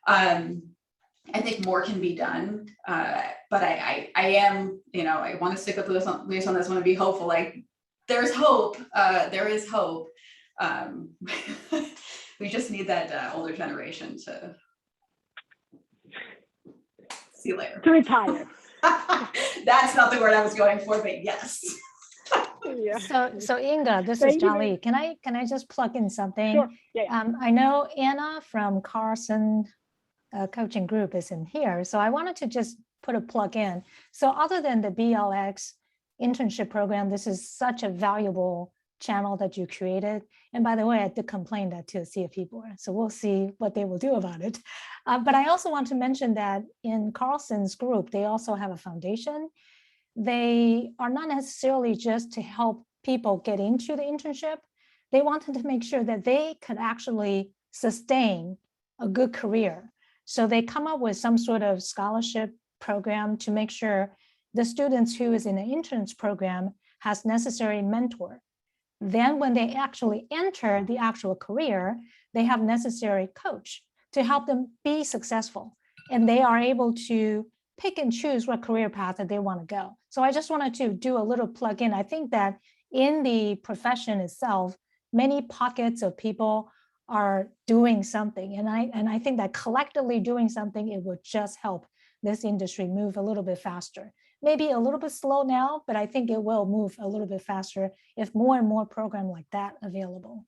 I think more can be done, but I am, I want to stick with Luis on this, want to be hopeful. Like there's hope, there is hope. We just need that older generation to see you later. To retire. That's not the word I was going for, but yes. Yeah. So Inga, this is Thank you. Chia-Li. Can I just plug in something? Sure. Yeah. I know Anna from Carson coaching group is in here, so I wanted to just put a plug in. So other than the Blx internship program, this is such a valuable channel that you created. And by the way, I did complain that to the CFP board, so we'll see what they will do about it. But I also want to mention that in Carlson's group, they also have a foundation. They are not necessarily just to help people get into the internship. They wanted to make sure that they could actually sustain a good career. So they come up with some sort of scholarship program to make sure the students who is in the interns program has necessary mentor. Then when they actually enter the actual career, they have necessary coach to help them be successful. And they are able to pick and choose what career path that they want to go. So I just wanted to do a little plug in. I think that in the profession itself, many pockets of people are doing something. And I think that collectively doing something, it would just help this industry move a little bit faster. Maybe a little bit slow now, but I think it will move a little bit faster if more and more programs like that available.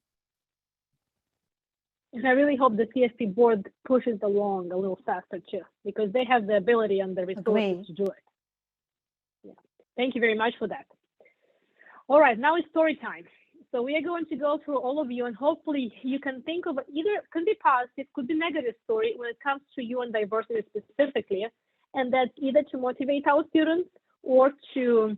And I really hope the CFP board pushes along a little faster too, because they have the ability and the resources to do it. Yeah. Thank you very much for that. All right, now it's story time. So we are going to go through all of you, and hopefully you can think of either, it could be positive, could be negative story when it comes to you and diversity specifically, and that's either to motivate our students or to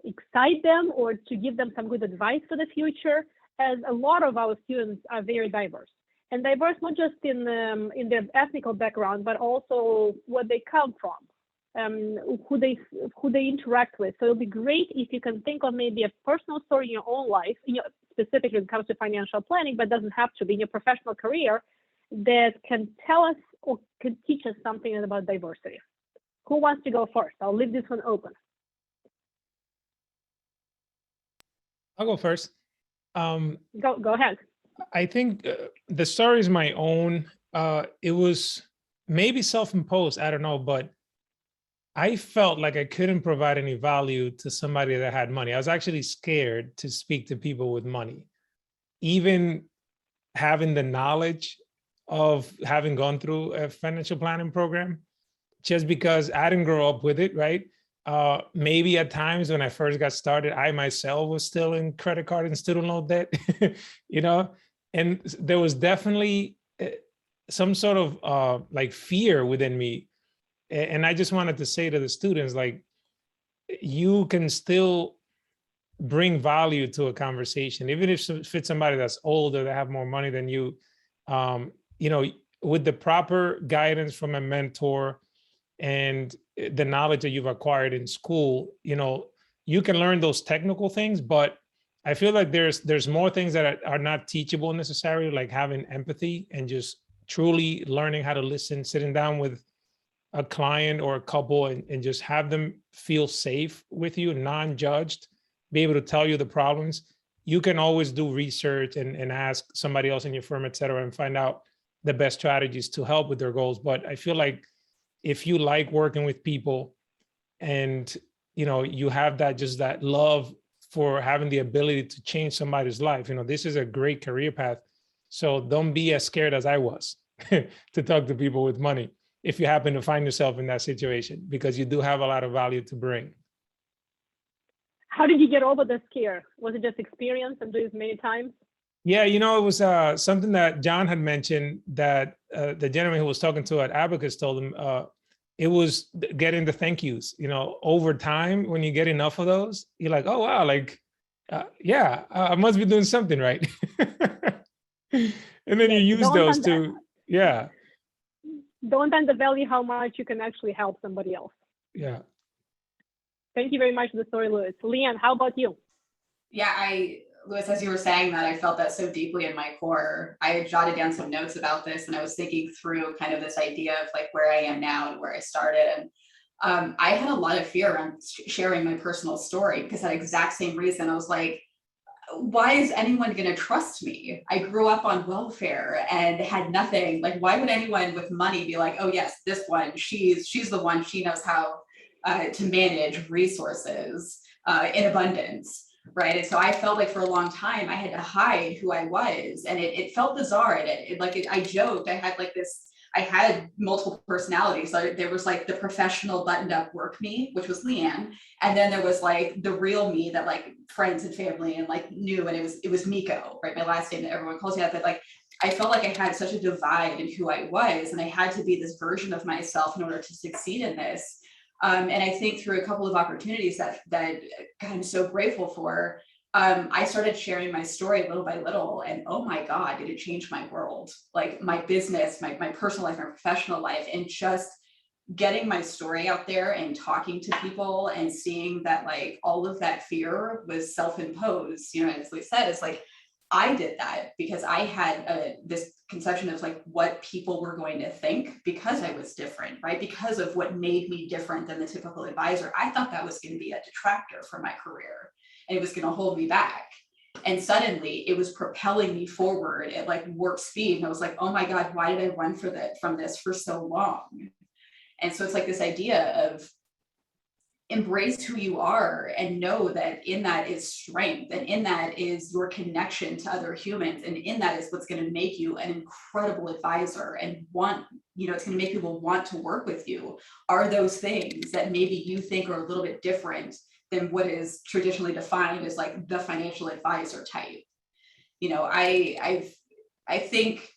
excite them or to give them some good advice for the future, as a lot of our students are very diverse. And diverse not just in their ethnic background, but also where they come from, who they interact with. So it'll be great if you can think of maybe a personal story in your own life, specifically when it comes to financial planning, but doesn't have to be in your professional career, that can tell us or can teach us something about diversity. Who wants to go first? I'll leave this one open. I'll go first. Go ahead. I think the story is my own. It was maybe self-imposed, I don't know, but I felt like I couldn't provide any value to somebody that had money. I was actually scared to speak to people with money, even having the knowledge of having gone through a financial planning program, just because I didn't grow up with it, right? Maybe at times when I first got started, I myself was still in credit card and student loan debt, and there was definitely some sort of like fear within me. And I just wanted to say to the students, like, you can still bring value to a conversation, even if it's somebody that's older, that have more money than you, with the proper guidance from a mentor and the knowledge that you've acquired in school, you can learn those technical things, but I feel like there's more things that are not teachable necessarily, like having empathy and just truly learning how to listen, sitting down with a client or a couple and just have them feel safe with you, non-judged, be able to tell you the problems. You can always do research and ask somebody else in your firm, et cetera, and find out the best strategies to help with their goals. But I feel like if you like working with people and you have that love for having the ability to change somebody's life, this is a great career path. So don't be as scared as I was to talk to people with money if you happen to find yourself in that situation, because you do have a lot of value to bring. How did you get over the scare? Was it just experience and do it many times? Yeah, it was something that John had mentioned that the gentleman who was talking to at Abacus told him it was getting the thank yous. Over time, when you get enough of those, you're like, oh, wow, I must be doing something right. And then you use those to, yeah. Don't undervalue how much you can actually help somebody else. Yeah. Thank you very much for the story, Louis. Leanne, how about you? Yeah, Louis, as you were saying that, I felt that so deeply in my core. I had jotted down some notes about this, and I was thinking through kind of this idea of like where I am now and where I started. And I had a lot of fear around sharing my personal story because that exact same reason. I was like, why is anyone going to trust me? I grew up on welfare and had nothing. Like, why would anyone with money be like, oh yes, this one, she's the one, she knows how to manage resources in abundance. Right. And so I felt like for a long time I had to hide who I was, and it felt bizarre. And I joked, I had multiple personalities. So there was like the professional buttoned up work me, which was Leanne. And then there was like the real me that like friends and family and like knew, and it was Miko, right? My last name that everyone calls me that. But like, I felt like I had such a divide in who I was, and I had to be this version of myself in order to succeed in this. And I think through a couple of opportunities that I'm so grateful for, I started sharing my story little by little, and oh my God, did it change my world, like my business, my personal life, my professional life, and just getting my story out there and talking to people and seeing that like all of that fear was self-imposed, as Lee said, it's like, I did that because I had this conception of like what people were going to think because I was different, right? Because of what made me different than the typical advisor. I thought that was going to be a detractor for my career, and it was going to hold me back. And suddenly it was propelling me forward at like warp speed. And I was like, oh my God, why did I run from this for so long? And so it's like this idea of embrace who you are and know that in that is strength, and in that is your connection to other humans, and in that is what's going to make you an incredible advisor and it's going to make people want to work with you, are those things that maybe you think are a little bit different than what is traditionally defined as like the financial advisor type. I think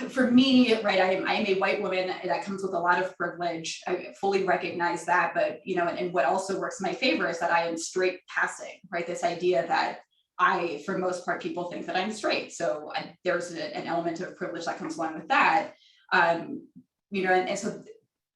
for me, right, I'm a white woman that comes with a lot of privilege. I fully recognize that, but and what also works in my favor is that I am straight passing, right? This idea that for most part, people think that I'm straight. So there's an element of privilege that comes along with that. And so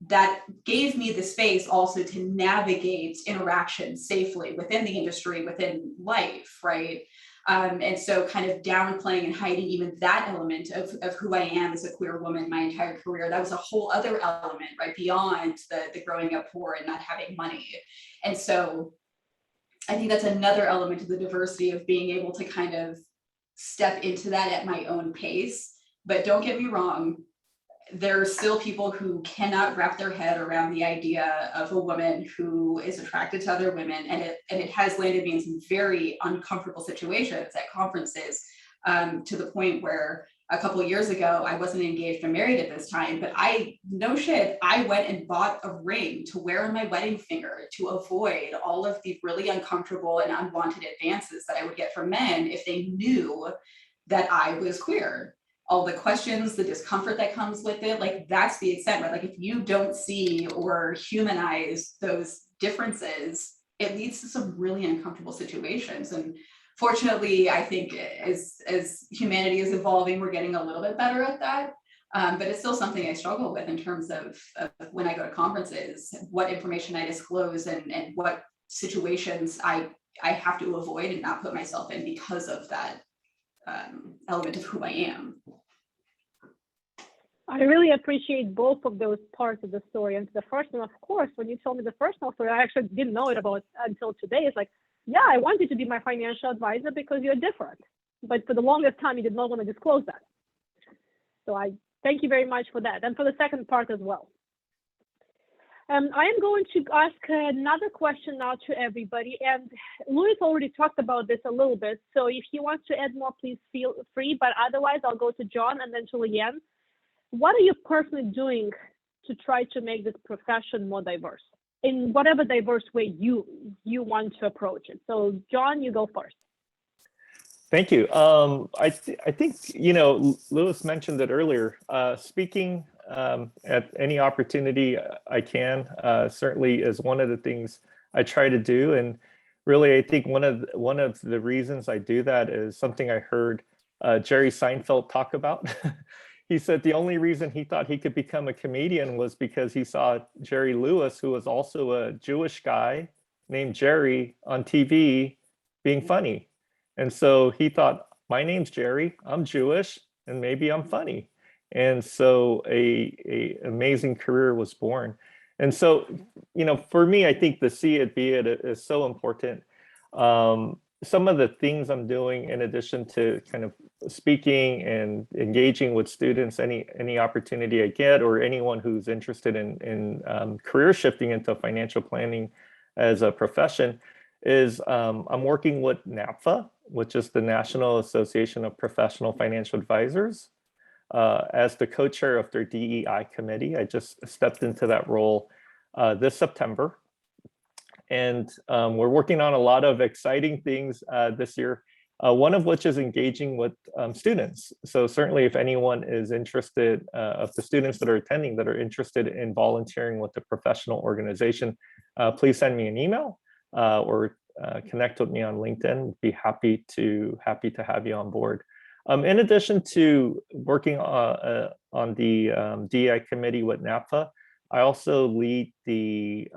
that gave me the space also to navigate interaction safely within the industry, within life, right? And so kind of downplaying and hiding even that element of who I am as a queer woman my entire career, that was a whole other element, right? Beyond the growing up poor and not having money. And so I think that's another element of the diversity of being able to kind of step into that at my own pace. But don't get me wrong, there are still people who cannot wrap their head around the idea of a woman who is attracted to other women. And it has landed me in some very uncomfortable situations at conferences, to the point where a couple of years ago, I wasn't engaged or married at this time, but I went and bought a ring to wear on my wedding finger to avoid all of the really uncomfortable and unwanted advances that I would get from men if they knew that I was queer. All the questions, the discomfort that comes with it, like that's the extent, right? Like if you don't see or humanize those differences, it leads to some really uncomfortable situations. And fortunately, I think as humanity is evolving, we're getting a little bit better at that. But it's still something I struggle with in terms of when I go to conferences, what information I disclose and what situations I I have to avoid and not put myself in because of that element of who I am. I really appreciate both of those parts of the story. And the first one, of course, when you told me the personal story, I actually didn't know it about until today. It's like, yeah, I want you to be my financial advisor because you're different. But for the longest time, you did not want to disclose that. So I thank you very much for that. And for the second part as well. I am going to ask another question now to everybody. And Louis already talked about this a little bit. So if he wants to add more, please feel free. But otherwise, I'll go to John and then to Leanne. What are you personally doing to try to make this profession more diverse in whatever diverse way you want to approach it? So John, you go first. Thank you. I think, you know, Louis mentioned it earlier, speaking at any opportunity I can certainly is one of the things I try to do. And really, I think one of the reasons I do that is something I heard Jerry Seinfeld talk about. He said the only reason he thought he could become a comedian was because he saw Jerry Lewis, who was also a Jewish guy named Jerry, on TV being funny. And so he thought, my name's Jerry, I'm Jewish, and maybe I'm funny. And so a amazing career was born. And so, you know, for me, I think the see it, be it is so important. Some of the things I'm doing, in addition to kind of speaking and engaging with students, any opportunity I get, or anyone who's interested in career shifting into financial planning as a profession, is I'm working with NAPFA, which is the National Association of Professional Financial Advisors, as the co-chair of their DEI committee. I just stepped into that role this September. And we're working on a lot of exciting things this year, one of which is engaging with students. So certainly if anyone is interested, of the students that are attending that are interested in volunteering with the professional organization, please send me an email or connect with me on LinkedIn. Be happy to have you on board. In addition to working on the DEI committee with NAPFA, I also lead the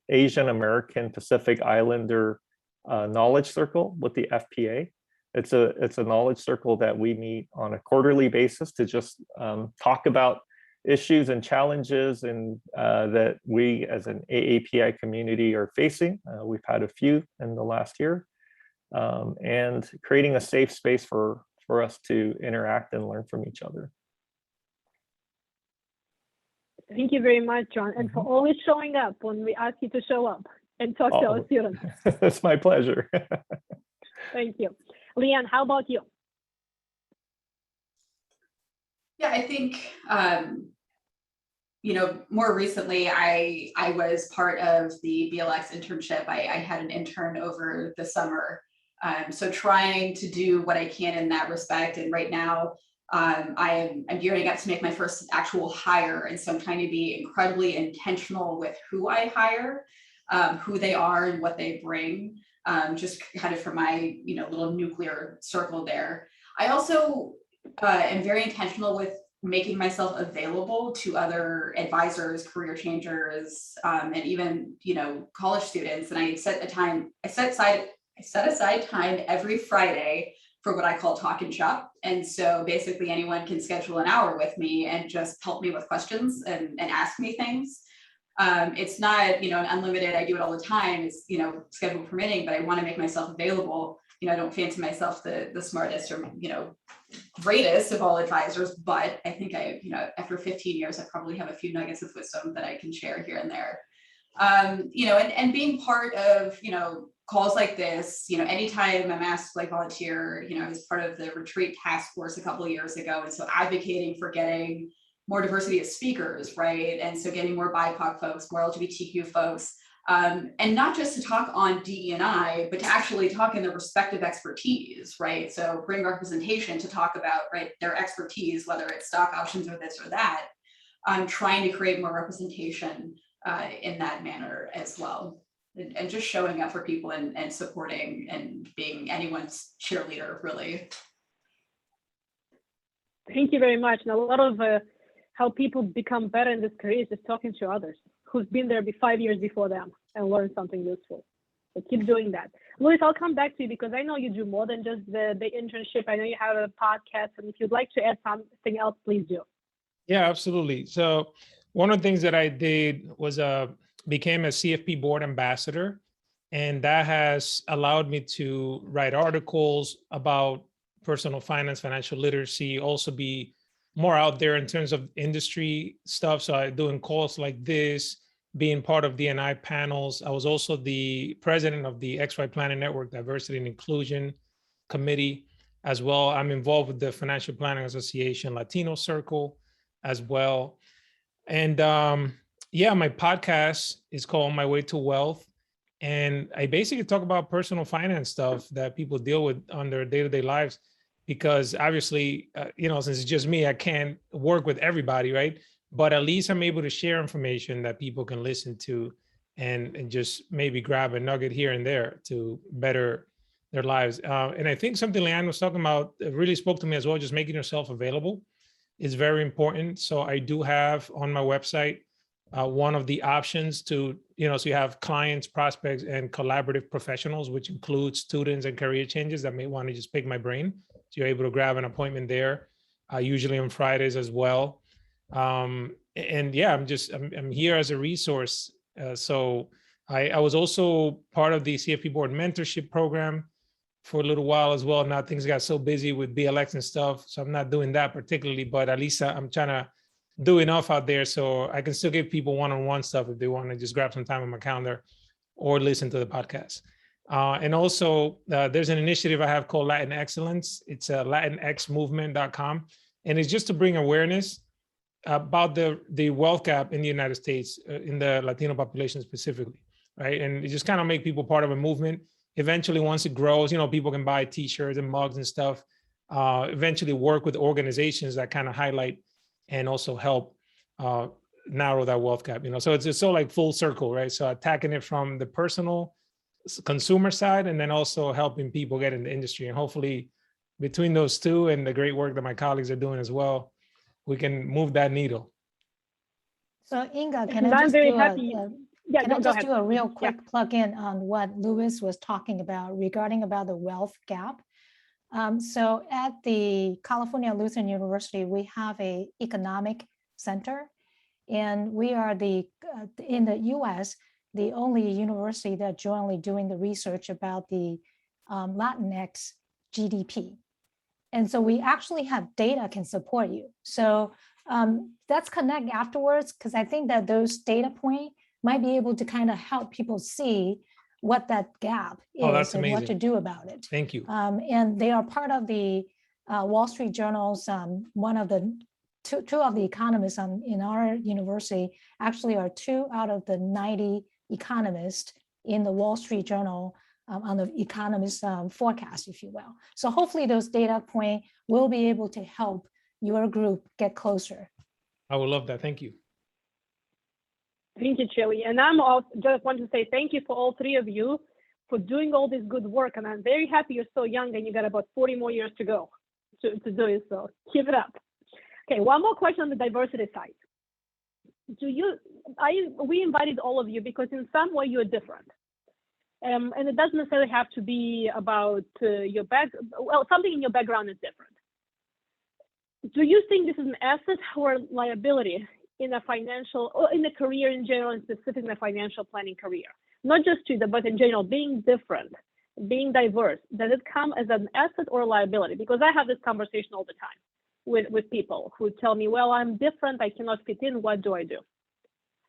Asian American Pacific Islander Knowledge Circle with the FPA. It's a knowledge circle that we meet on a quarterly basis to just talk about issues and challenges and that we as an AAPI community are facing. We've had a few in the last year, and creating a safe space for us to interact and learn from each other. Thank you very much, John, and for always showing up when we ask you to show up and talk to our students. It's my pleasure. Thank you. Leanne, how about you? Yeah, I think, you know, more recently, I was part of the Blx internship. I had an intern over the summer. So trying to do what I can in that respect. And right now, I'm gearing up to make my first actual hire. And so I'm trying to be incredibly intentional with who I hire, who they are and what they bring, just kind of for my, you know, little nuclear circle there. I also am very intentional with making myself available to other advisors, career changers, and even, you know, college students. And I set aside time every Friday for what I call talk and shop. And so basically anyone can schedule an hour with me and just help me with questions and ask me things. It's not, you know, an unlimited, I do it all the time, it's, you know, schedule permitting, but I want to make myself available. You know, I don't fancy myself the smartest or, you know, greatest of all advisors, but I think you know, after 15 years, I probably have a few nuggets of wisdom that I can share here and there. You know, and being part of, you know, calls like this, you know, anytime I'm asked to like volunteer, you know, I was part of the retreat task force a couple of years ago. And so advocating for getting more diversity of speakers, right? And so getting more BIPOC folks, more LGBTQ folks, and not just to talk on DE&I, but to actually talk in their respective expertise, right? So bring representation to talk about, right, their expertise, whether it's stock options or this or that. I'm trying to create more representation in that manner as well. And just showing up for people and supporting and being anyone's cheerleader, really. Thank you very much. And a lot of how people become better in this career is just talking to others who's been there 5 years before them and learn something useful. So keep doing that. Luis, I'll come back to you because I know you do more than just the internship. I know you have a podcast, and if you'd like to add something else, please do. Yeah, absolutely. So one of the things that I did was became a Cfp Board Ambassador, and that has allowed me to write articles about personal finance, financial literacy, also be more out there in terms of industry stuff. So I'm doing calls like this, being part of D&I panels. I was also the president of the XY Planning Network Diversity and Inclusion Committee as well. I'm involved with the Financial Planning Association Latino Circle as well. And yeah, my podcast is called On My Way to Wealth. And I basically talk about personal finance stuff that people deal with on their day-to-day lives, because obviously, since it's just me, I can't work with everybody, right? But at least I'm able to share information that people can listen to and just maybe grab a nugget here and there to better their lives. And I think something Leanne was talking about really spoke to me as well, just making yourself available is very important. So I do have on my website, one of the options to, so you have clients, prospects, and collaborative professionals, which includes students and career changes that may want to just pick my brain. So you're able to grab an appointment there, usually on Fridays as well. And yeah, I'm here as a resource. So I was also part of the Cfp Board Mentorship Program for a little while as well. Now things got so busy with Blx and stuff, so I'm not doing that particularly, but at least I'm trying to do enough out there so I can still give people one-on-one stuff if they want to just grab some time on my calendar or listen to the podcast. And also there's an initiative I have called Latin Excellence. It's latinxmovement.com. And it's just to bring awareness about the wealth gap in the United States, in the Latino population specifically, right? And it just kind of make people part of a movement. Eventually, once it grows, people can buy t-shirts and mugs and stuff, eventually work with organizations that kind of highlight and also help narrow that wealth gap, so it's so like full circle, right? So attacking it from the personal consumer side and then also helping people get in the industry. And hopefully between those two and the great work that my colleagues are doing as well, we can move that needle. So Inga, can I just do a real quick plug-in on what Luis was talking about regarding about the wealth gap? So at the California Lutheran University, we have a economic center, and we are in the US, the only university that's jointly doing the research about the Latinx GDP. And so we actually have data can support you. So let's connect afterwards, because I think that those data points might be able to kind of help people see what that gap is and what to do about it. Thank you. And they are part of the Wall Street Journal's, one of the two of the economists in our university actually are 2 out of the 90 economists in the Wall Street Journal on the economist forecast, if you will. So hopefully those data points will be able to help your group get closer. I would love that. Thank you. Thank you, Chia-Li. And I'm also just want to say thank you for all 3 of you for doing all this good work. And I'm very happy you're so young and you got about 40 more years to go to do it. So keep it up. Okay, one more question on the diversity side. We invited all of you because in some way you're different. And it doesn't necessarily have to be about your something in your background is different. Do you think this is an asset or liability in a financial or in a career in general, and specifically in a financial planning career? Not just student, but in general, being different, being diverse, does it come as an asset or a liability? Because I have this conversation all the time with people who tell me, well, I'm different, I cannot fit in, what do I do?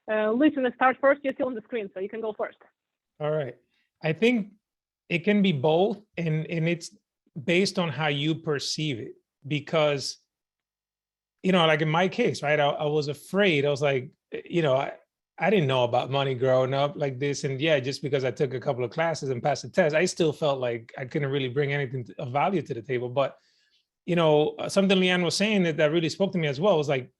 Luis, you want to start first? You're still on the screen, so you can go first. All right. I think it can be both, and it's based on how you perceive it. Because, like in my case, right, I was afraid. I was like, I didn't know about money growing up like this. And yeah, just because I took a couple of classes and passed the test, I still felt like I couldn't really bring anything of value to the table. But, something Leanne was saying that really spoke to me as well was like,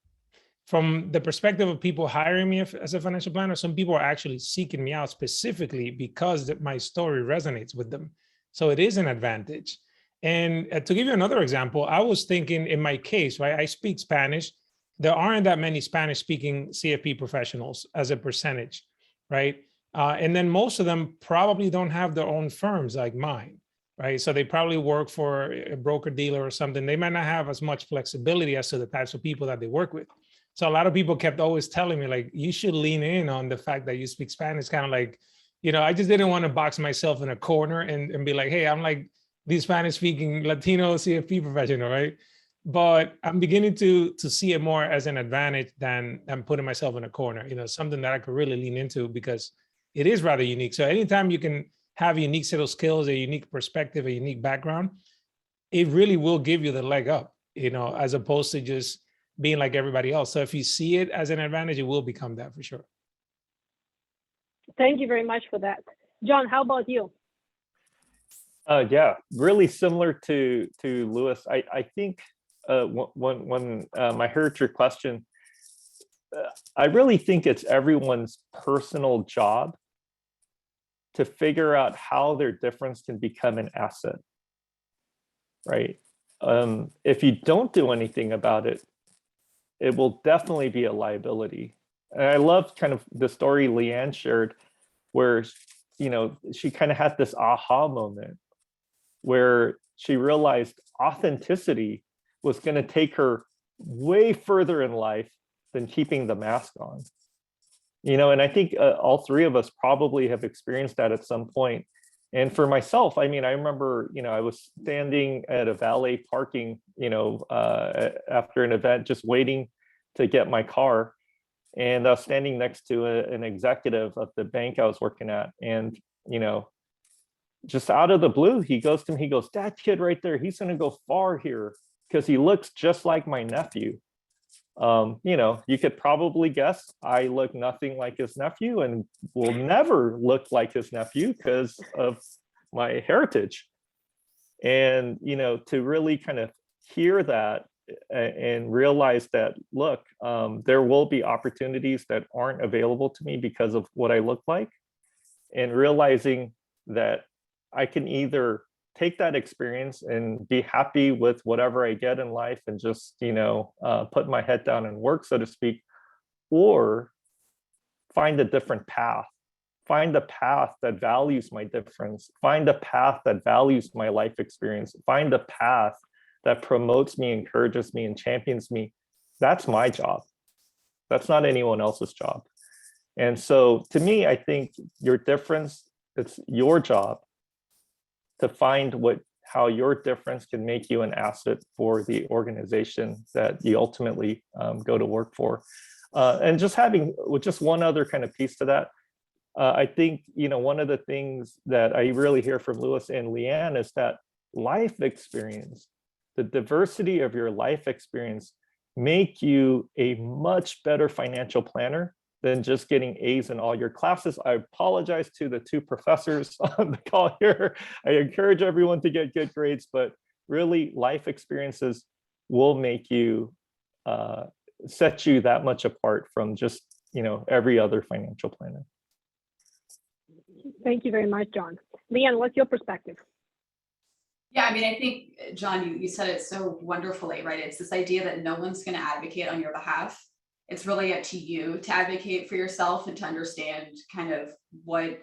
from the perspective of people hiring me as a financial planner, some people are actually seeking me out specifically because my story resonates with them. So it is an advantage. And to give you another example, I was thinking in my case, right, I speak Spanish. There aren't that many Spanish speaking CFP professionals as a percentage, right? And then most of them probably don't have their own firms like mine, right? So they probably work for a broker dealer or something. They might not have as much flexibility as to the types of people that they work with. So a lot of people kept always telling me, like, you should lean in on the fact that you speak Spanish, kind of like, you know, I just didn't want to box myself in a corner and be like, hey, I'm like the Spanish speaking Latino CFP professional, right? But I'm beginning to see it more as an advantage than putting myself in a corner, you know, something that I could really lean into because it is rather unique. So anytime you can have a unique set of skills, a unique perspective, a unique background, it really will give you the leg up, you know, as opposed to just being like everybody else. So if you see it as an advantage, it will become that for sure. Thank you very much for that. John, how about you? Yeah, really similar to Louis. I think when I heard your question, I really think it's everyone's personal job to figure out how their difference can become an asset, right? If you don't do anything about it, it will definitely be a liability. And I love kind of the story Leanne shared, where, you know, she kind of had this aha moment where she realized authenticity was going to take her way further in life than keeping the mask on. You know, and I think all three of us probably have experienced that at some point. And for myself, I mean, I remember, you know, I was standing at a valet parking, you know, after an event, just waiting to get my car. And I was standing next to an executive of the bank I was working at. And, you know, just out of the blue, he goes to me, he goes, that kid right there, he's going to go far here because he looks just like my nephew. You know, you could probably guess I look nothing like his nephew and will never look like his nephew because of my heritage. And, you know, to really kind of hear that and realize that, look, there will be opportunities that aren't available to me because of what I look like, and realizing that I can either take that experience and be happy with whatever I get in life and just, you know, put my head down and work, so to speak, or find a different path, find a path that values my difference, find a path that values my life experience, find a path that promotes me, encourages me, and champions me. That's my job. That's not anyone else's job. And so to me, I think your difference, it's your job to find how your difference can make you an asset for the organization that you ultimately go to work for. And just having just one other kind of piece to that, I think, you know, one of the things that I really hear from Louis and Leanne is that life experience, the diversity of your life experience, make you a much better financial planner than just getting A's in all your classes. I apologize to the two professors on the call here. I encourage everyone to get good grades, but really life experiences will make you, set you that much apart from just, you know, every other financial planner. Thank you very much, John. Leanne, what's your perspective? Yeah, I mean, I think, John, you said it so wonderfully, right? It's this idea that no one's going to advocate on your behalf. It's really up to you to advocate for yourself and to understand kind of what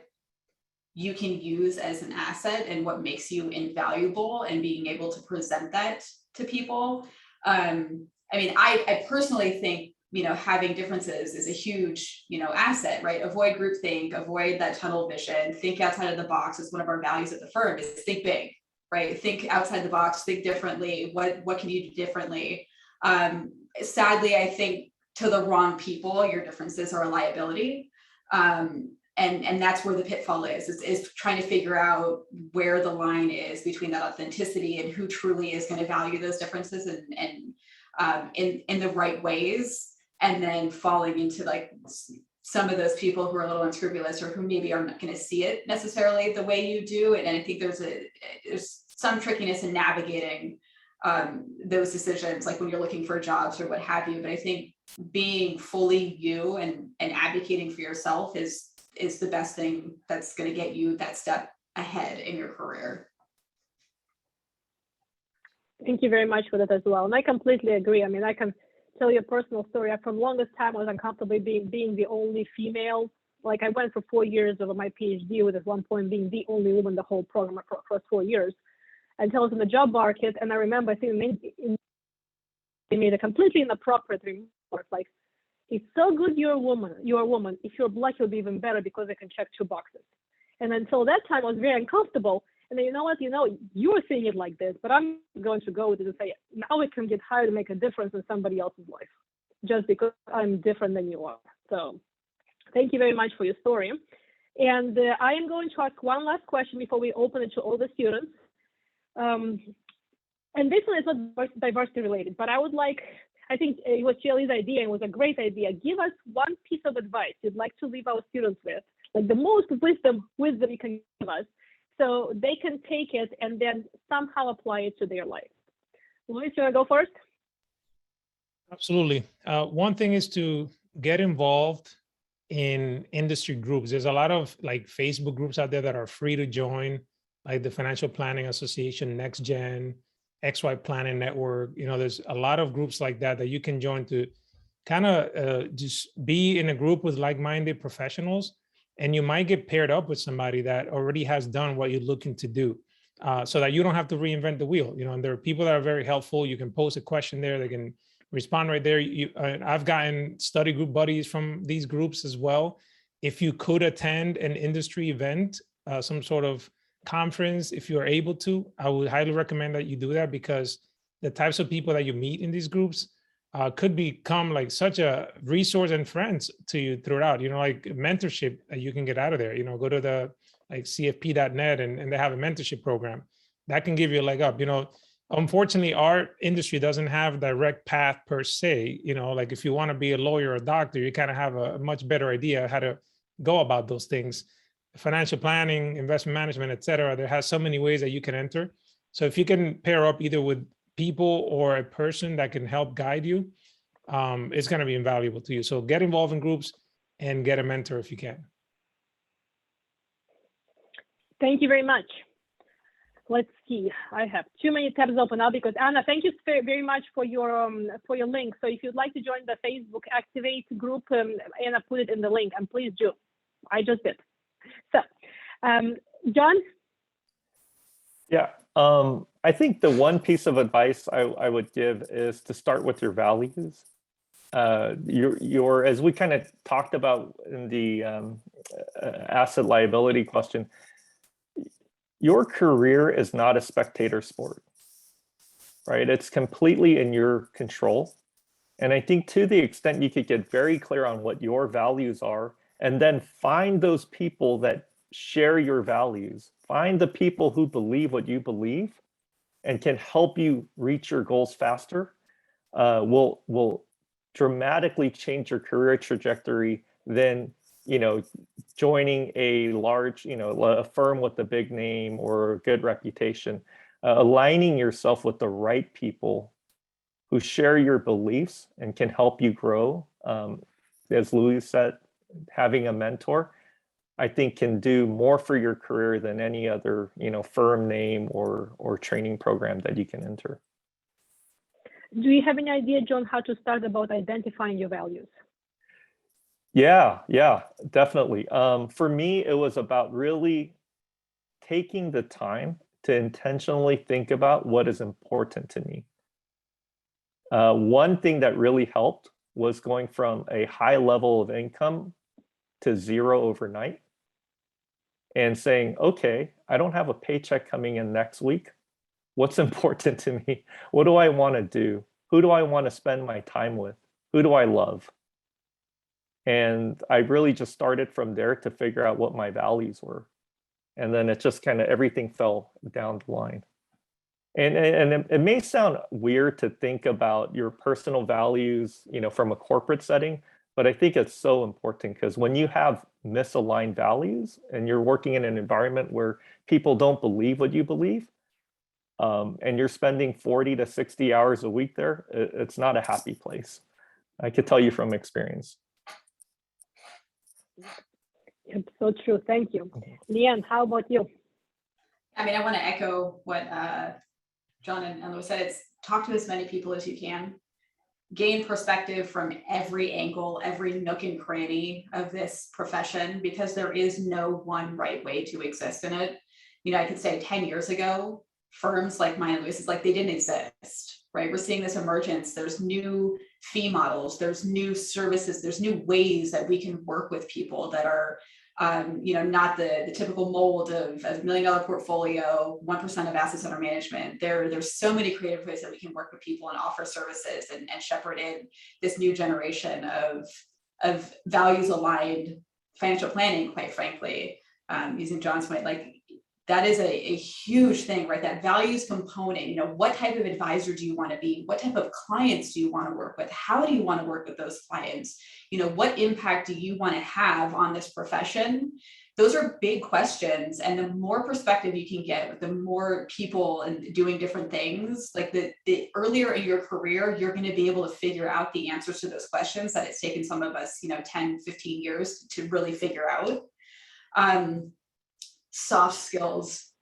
you can use as an asset and what makes you invaluable, and being able to present that to people. I mean, I personally think, you know, having differences is a huge, you know, asset, right? Avoid groupthink, avoid that tunnel vision, think outside of the box. Is one of our values at the firm, is think big, right? Think outside the box, think differently. What can you do differently? Sadly, I think to the wrong people, your differences are a liability. And that's where the pitfall is trying to figure out where the line is between that authenticity and who truly is going to value those differences and in the right ways, and then falling into like some of those people who are a little unscrupulous or who maybe are not going to see it necessarily the way you do. And I think there's some trickiness in navigating those decisions, like when you're looking for jobs or what have you. But I think being fully you and advocating for yourself is the best thing that's going to get you that step ahead in your career. Thank you very much for that as well. And I completely agree. I mean, I can tell you a personal story. For the longest time, I was uncomfortable being the only female like I went for 4 years of my PhD, with at one point being the only woman in the whole program across 4 years, until I was in the job market. And I remember, I think they made a completely inappropriate remark, like, it's so good you're a woman. If you're Black, you'll be even better because I can check 2 boxes. And until that time, I was very uncomfortable. And then, you know what, you were saying it like this, but I'm going to go with it and say, now we can get hired to make a difference in somebody else's life, just because I'm different than you are. So thank you very much for your story. And I am going to ask one last question before we open it to all the students. And this one is not diversity related, but I think it was Chia-Li's idea, and it was a great idea. Give us one piece of advice you'd like to leave our students with, like the most wisdom you can give us, so they can take it and then somehow apply it to their life. Luis, you want to go first? Absolutely. One thing is to get involved in industry groups. There's a lot of like Facebook groups out there that are free to join, like the Financial Planning Association, Next Gen, XY Planning Network. There's a lot of groups like that you can join to kind of just be in a group with like-minded professionals. And you might get paired up with somebody that already has done what you're looking to do, so that you don't have to reinvent the wheel. And there are people that are very helpful. You can post a question there, they can respond right there. I've gotten study group buddies from these groups as well. If you could attend an industry event, some sort of conference, if you're able to, I would highly recommend that you do that, because the types of people that you meet in these groups could become like such a resource and friends to you throughout, like mentorship that you can get out of there. Go to the like cfp.net and they have a mentorship program that can give you a leg up. Unfortunately, our industry doesn't have a direct path per se. Like if you want to be a lawyer or a doctor, you kind of have a much better idea how to go about those things. Financial planning, investment management, et cetera, there has so many ways that you can enter. So if you can pair up either with people or a person that can help guide you, it's going to be invaluable to you. So get involved in groups and get a mentor if you can. Thank you very much. Let's see. I have too many tabs open now because Anna, thank you very much for your link. So if you'd like to join the Facebook Activate group, Anna put it in the link, and please do. I just did. So, John? Yeah, I think the one piece of advice I would give is to start with your values. As we kind of talked about in the asset liability question, your career is not a spectator sport, right? It's completely in your control. And I think to the extent you could get very clear on what your values are, and then find those people that share your values, find the people who believe what you believe and can help you reach your goals faster, will dramatically change your career trajectory than joining a large, a firm with a big name or a good reputation. Aligning yourself with the right people who share your beliefs and can help you grow. As Louis said, having a mentor, I think, can do more for your career than any other, firm name or training program that you can enter. Do you have any idea, John, how to start about identifying your values? Yeah, definitely. For me, it was about really taking the time to intentionally think about what is important to me. One thing that really helped was going from a high level of income to zero overnight and saying, okay, I don't have a paycheck coming in next week. What's important to me? What do I want to do? Who do I want to spend my time with? Who do I love? And I really just started from there to figure out what my values were. And then it just kind of, everything fell down the line. And it may sound weird to think about your personal values, from a corporate setting, but I think it's so important, because when you have misaligned values and you're working in an environment where people don't believe what you believe, and you're spending 40 to 60 hours a week there, it's not a happy place. I could tell you from experience. It's so true. Thank you. Leanne, how about you? I mean, I want to echo what John and Louis said. It's talk to as many people as you can. gain perspective from every angle, every nook and cranny of this profession, because there is no one right way to exist in it. You know, I could say 10 years ago, firms like mine and Lewis's, like, they didn't exist, right? We're seeing this emergence. There's new fee models, there's new services, there's new ways that we can work with people that are, you know, not the typical mold of a $1 million portfolio, 1% of assets under management. There's so many creative ways that we can work with people and offer services and shepherd in this new generation of values aligned financial planning, quite frankly. Using John's point, like, that is a huge thing, right? That values component, you know, what type of advisor do you want to be? What type of clients do you want to work with? How do you want to work with those clients? You know, what impact do you want to have on this profession? Those are big questions. And the more perspective you can get with the more people and doing different things, like the earlier in your career, you're going to be able to figure out the answers to those questions that it's taken some of us, you know, 10, 15 years to really figure out. Soft skills.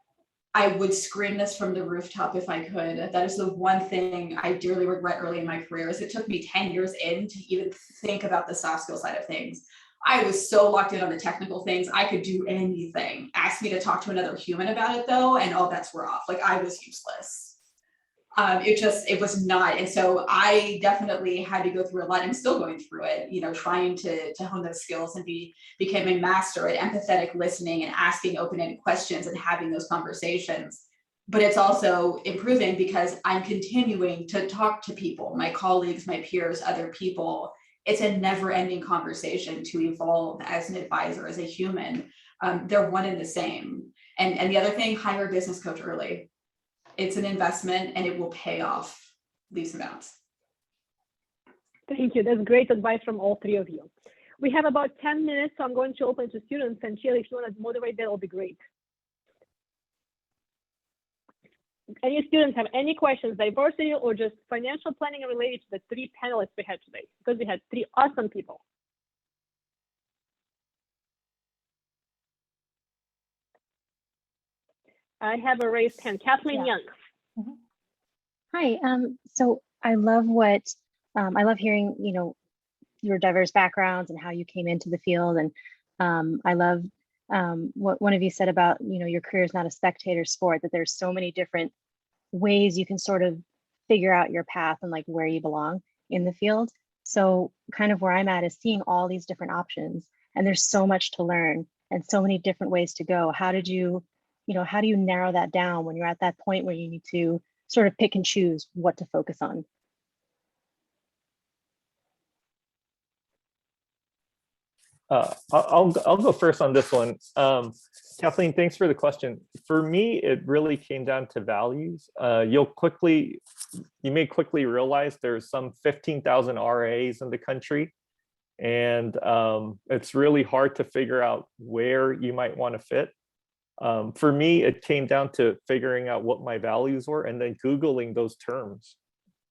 I would scream this from the rooftop if I could. That is the one thing I dearly regret early in my career, is it took me 10 years in to even think about the soft skill side of things. I was so locked in on the technical things. I could do anything. Ask me to talk to another human about it though, and all bets were off. Like, I was useless. It was not. And so I definitely had to go through a lot. I'm still going through it, you know, trying to hone those skills and become a master at empathetic listening and asking open-ended questions and having those conversations. But it's also improving because I'm continuing to talk to people, my colleagues, my peers, other people. It's a never-ending conversation to evolve as an advisor, as a human. They're one and the same. And the other thing, hire a business coach early. It's an investment and it will pay off leaps and bounds. Thank you. That's great advice from all three of you. We have about 10 minutes, so I'm going to open to students. And Chia-Li, if you want to moderate, that will be great. Any students have any questions, diversity or just financial planning related to the three panelists we had today? Because we had three awesome people. I have a raised hand. Kathleen Young. Hi. So I love hearing, you know, your diverse backgrounds and how you came into the field. And I love what one of you said about, you know, your career is not a spectator sport, that there's so many different ways you can sort of figure out your path and like where you belong in the field. So kind of where I'm at is seeing all these different options, and there's so much to learn and so many different ways to go. How do you narrow that down when you're at that point where you need to sort of pick and choose what to focus on? I'll go first on this one. Kathleen, thanks for the question. For me, it really came down to values. You may quickly realize there's some 15,000 RAs in the country, and it's really hard to figure out where you might want to fit. For me, it came down to figuring out what my values were and then Googling those terms,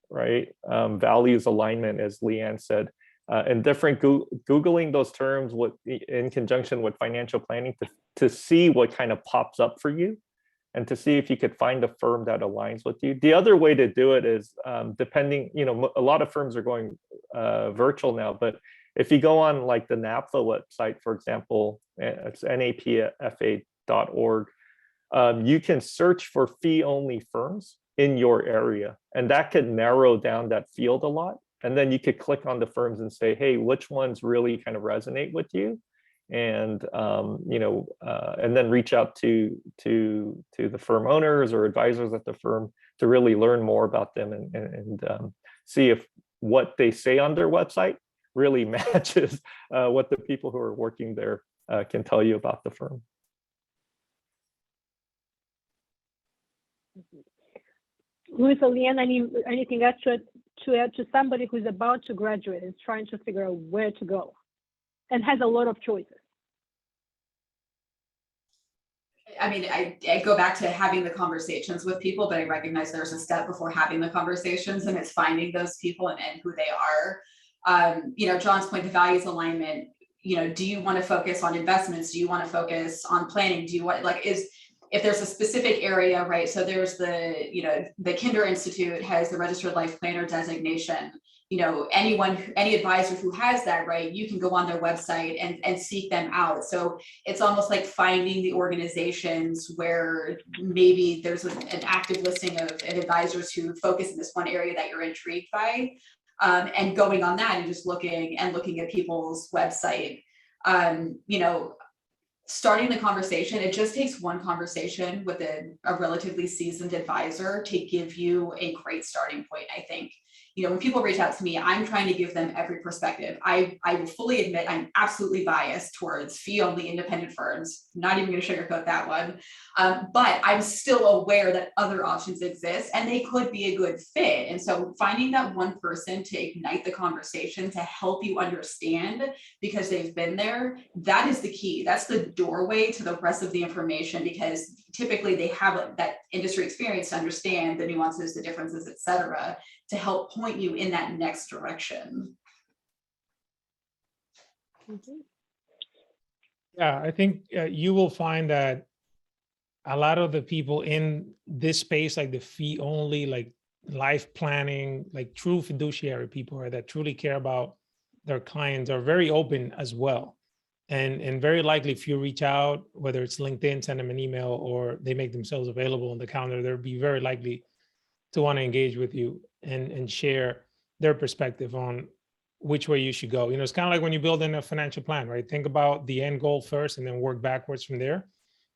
right? Values alignment, as Leanne said, and Googling those terms in conjunction with financial planning to see what kind of pops up for you and to see if you could find a firm that aligns with you. The other way to do it is depending, you know, a lot of firms are going virtual now, but if you go on like the NAPFA website, for example, it's napfa.org, you can search for fee-only firms in your area, and that could narrow down that field a lot. And then you could click on the firms and say, hey, which ones really kind of resonate with you? And, and then reach out to the firm owners or advisors at the firm to really learn more about them and see if what they say on their website really matches what the people who are working there can tell you about the firm. Luisa, Leanne, anything else to add to somebody who's about to graduate and is trying to figure out where to go and has a lot of choices? I mean, I go back to having the conversations with people, but I recognize there's a step before having the conversations, and it's finding those people and who they are. John's point, the values alignment, do you want to focus on investments? Do you want to focus on planning? Do you want, if there's a specific area, right? So there's the Kinder Institute has the Registered Life Planner designation. any advisor who has that, right, you can go on their website and seek them out. So it's almost like finding the organizations where maybe there's an active listing of advisors who focus in this one area that you're intrigued by, and going on that and just looking at people's website. Starting the conversation, it just takes one conversation with a relatively seasoned advisor to give you a great starting point, I think. When people reach out to me, I'm trying to give them every perspective. I will fully admit I'm absolutely biased towards fee-only independent firms. Not even going to sugarcoat that one. But I'm still aware that other options exist and they could be a good fit. And so finding that one person to ignite the conversation, to help you understand because they've been there, that is the key. That's the doorway to the rest of the information, because typically they have that industry experience to understand the nuances, the differences, et cetera, to help point you in that next direction. Yeah, I think you will find that a lot of the people in this space, like the fee only, like life planning, like true fiduciary people, right, that truly care about their clients, are very open as well. And very likely if you reach out, whether it's LinkedIn, send them an email, or they make themselves available on the calendar, they'll be very likely to want to engage with you and share their perspective on which way you should go. It's kind of like when you build in a financial plan, right? Think about the end goal first and then work backwards from there.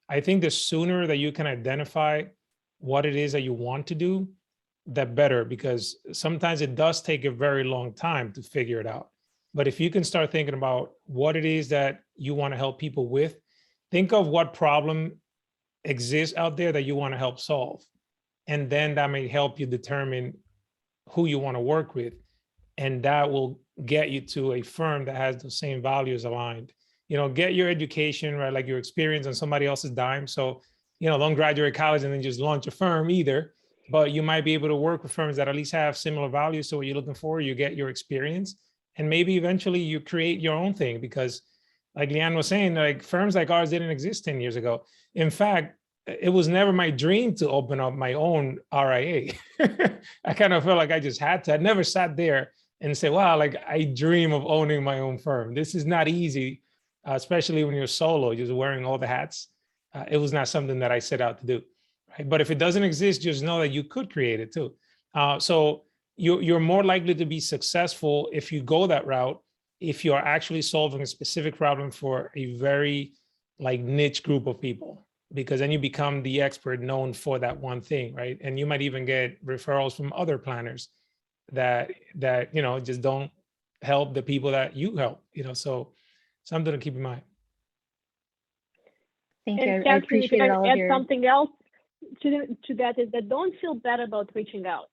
I think the sooner that you can identify what it is that you want to do, the better, because sometimes it does take a very long time to figure it out. But if you can start thinking about what it is that you want to help people with, think of what problem exists out there that you want to help solve. And then that may help you determine who you want to work with. And that will get you to a firm that has the same values aligned. Get your education, right? Like your experience on somebody else's dime. So, don't graduate college and then just launch a firm either. But you might be able to work with firms that at least have similar values to what you're looking for. You get your experience, and maybe eventually you create your own thing, because like Leanne was saying, like firms like ours didn't exist 10 years ago. In fact, it was never my dream to open up my own RIA. I kind of felt like I just had to. I never sat there and say, wow, like I dream of owning my own firm. This is not easy, especially when you're solo, just wearing all the hats. It was not something that I set out to do. Right? But if it doesn't exist, just know that you could create it too. So you're more likely to be successful if you go that route, if you're actually solving a specific problem for a very niche group of people, because then you become the expert known for that one thing, right? And you might even get referrals from other planners that just don't help the people that you help, so something to keep in mind. Thank you. And I appreciate all of your. Something else to that is that don't feel bad about reaching out.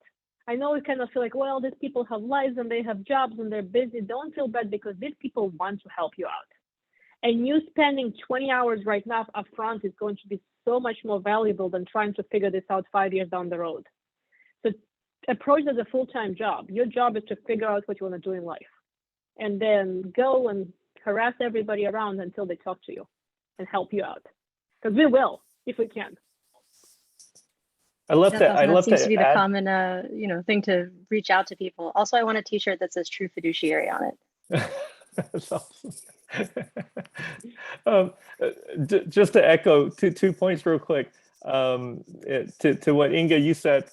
I know we kind of feel like, well, these people have lives and they have jobs and they're busy. Don't feel bad, because these people want to help you out. And you spending 20 hours right now up front is going to be so much more valuable than trying to figure this out 5 years down the road. So approach it as a full-time job. Your job is to figure out what you want to do in life, and then go and harass everybody around until they talk to you and help you out. Because we will, if we can. I love that. I love seems to be the add, common, thing to reach out to people. Also, I want a T-shirt that says "True Fiduciary" on it. That's awesome. Just to echo two points real quick, to what Inga, you said,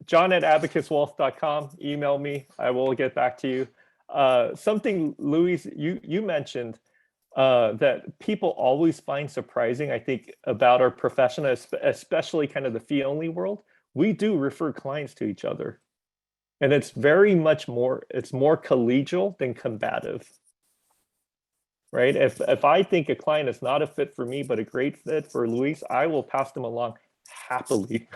john@abacuswealth.com, email me, I will get back to you. Something, Luis, you mentioned that people always find surprising, I think, about our profession, especially kind of the fee-only world. We do refer clients to each other. And it's very much more, it's more collegial than combative. Right? If I think a client is not a fit for me, but a great fit for Luis, I will pass them along happily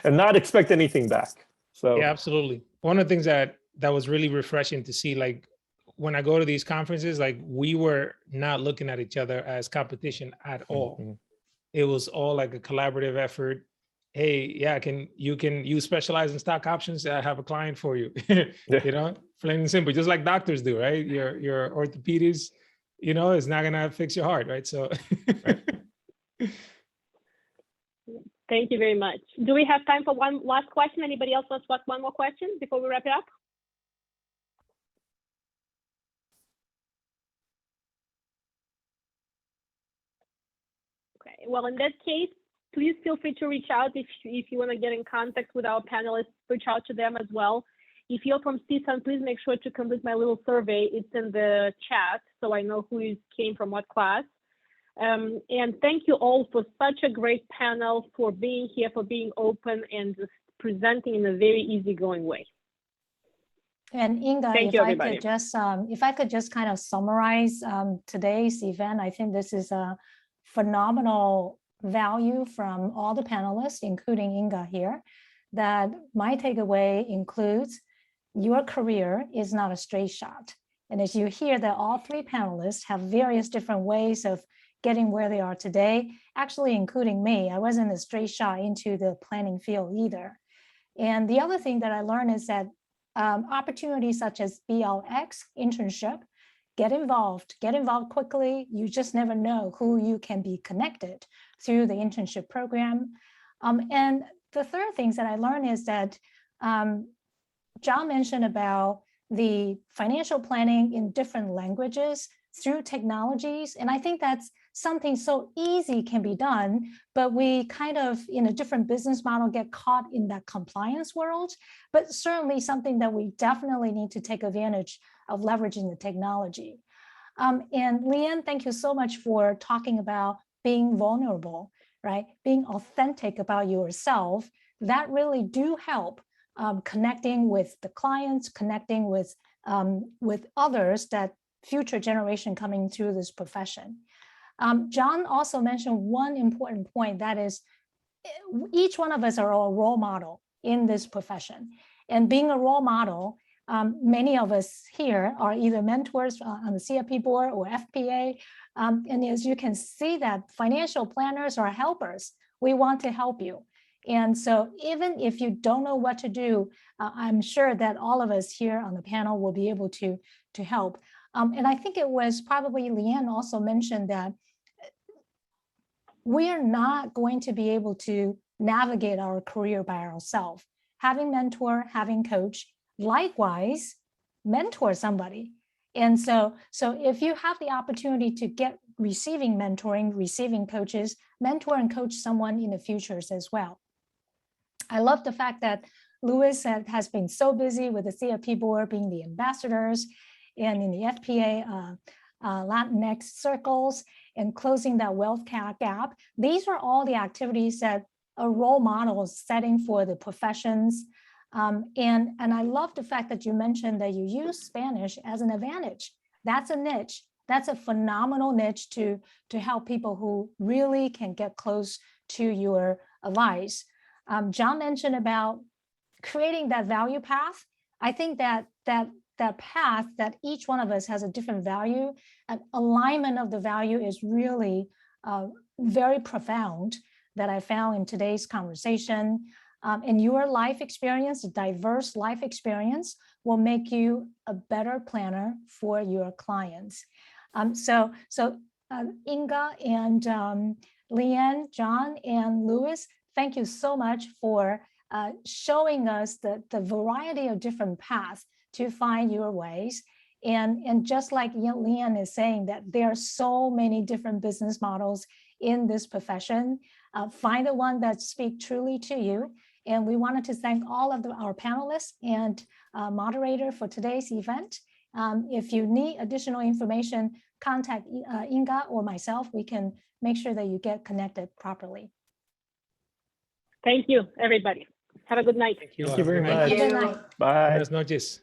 and not expect anything back. So yeah, absolutely. One of the things that was really refreshing to see, like when I go to these conferences, like we were not looking at each other as competition at all. Mm-hmm. It was all like a collaborative effort. Hey, yeah, you specialize in stock options? I have a client for you. Plain and simple, just like doctors do, right? Your orthopedics, it's not gonna fix your heart, right? So Thank you very much. Do we have time for one last question? Anybody else wants to ask one more question before we wrap it up? well, in that case, please feel free to reach out if you want to get in contact with our panelists, reach out to them as well. If you're from CSUN, please make sure to complete my little survey. It's in the chat, so I know who came from what class. And thank you all for such a great panel, for being here, for being open and just presenting in a very easygoing way. And Inga, Thank you, everybody. if I could just kind of summarize today's event, I think this is a phenomenal value from all the panelists, including Inga here, that my takeaway includes your career is not a straight shot. And as you hear that all three panelists have various different ways of getting where they are today, actually including me, I wasn't a straight shot into the planning field either. And the other thing that I learned is that opportunities such as Blx Internship, get involved quickly. You just never know who you can be connected through the internship program. And the third things that I learned is that John mentioned about the financial planning in different languages through technologies. And I think that's something so easy can be done, but we kind of in a different business model get caught in that compliance world, but certainly something that we definitely need to take advantage of leveraging the technology. And Leanne, thank you so much for talking about being vulnerable, right? Being authentic about yourself. That really do help connecting with the clients, connecting with others, that future generation coming through this profession. John also mentioned one important point, that is each one of us are a role model in this profession. And being a role model, many of us here are either mentors on the CFP board or FPA. And as you can see that financial planners are helpers. We want to help you. And so even if you don't know what to do, I'm sure that all of us here on the panel will be able to help. And I think it was probably Leanne also mentioned that we are not going to be able to navigate our career by ourselves. Having mentor, having coach, likewise, mentor somebody. And so if you have the opportunity to get receiving mentoring, receiving coaches, mentor and coach someone in the futures as well. I love the fact that Louis has been so busy with the CFP board being the ambassadors and in the FPA Latinx circles and closing that wealth gap. These are all the activities that a role model is setting for the professions. And I love the fact that you mentioned that you use Spanish as an advantage. That's a niche. That's a phenomenal niche to help people who really can get close to your advice. John mentioned about creating that value path. I think that path, that each one of us has a different value, and alignment of the value is really very profound that I found in today's conversation. And your life experience, a diverse life experience, will make you a better planner for your clients. So Inga and Leanne, John, and Louis, thank you so much for showing us the variety of different paths to find your ways. And just like Leanne is saying, that there are so many different business models in this profession. Find the one that speaks truly to you. And we wanted to thank all of our panelists and moderator for today's event. If you need additional information, contact Inga or myself. We can make sure that you get connected properly. Thank you, everybody. Have a good night. Thank you. Thank you very Good night. much. Good night. Bye. Buenas noches.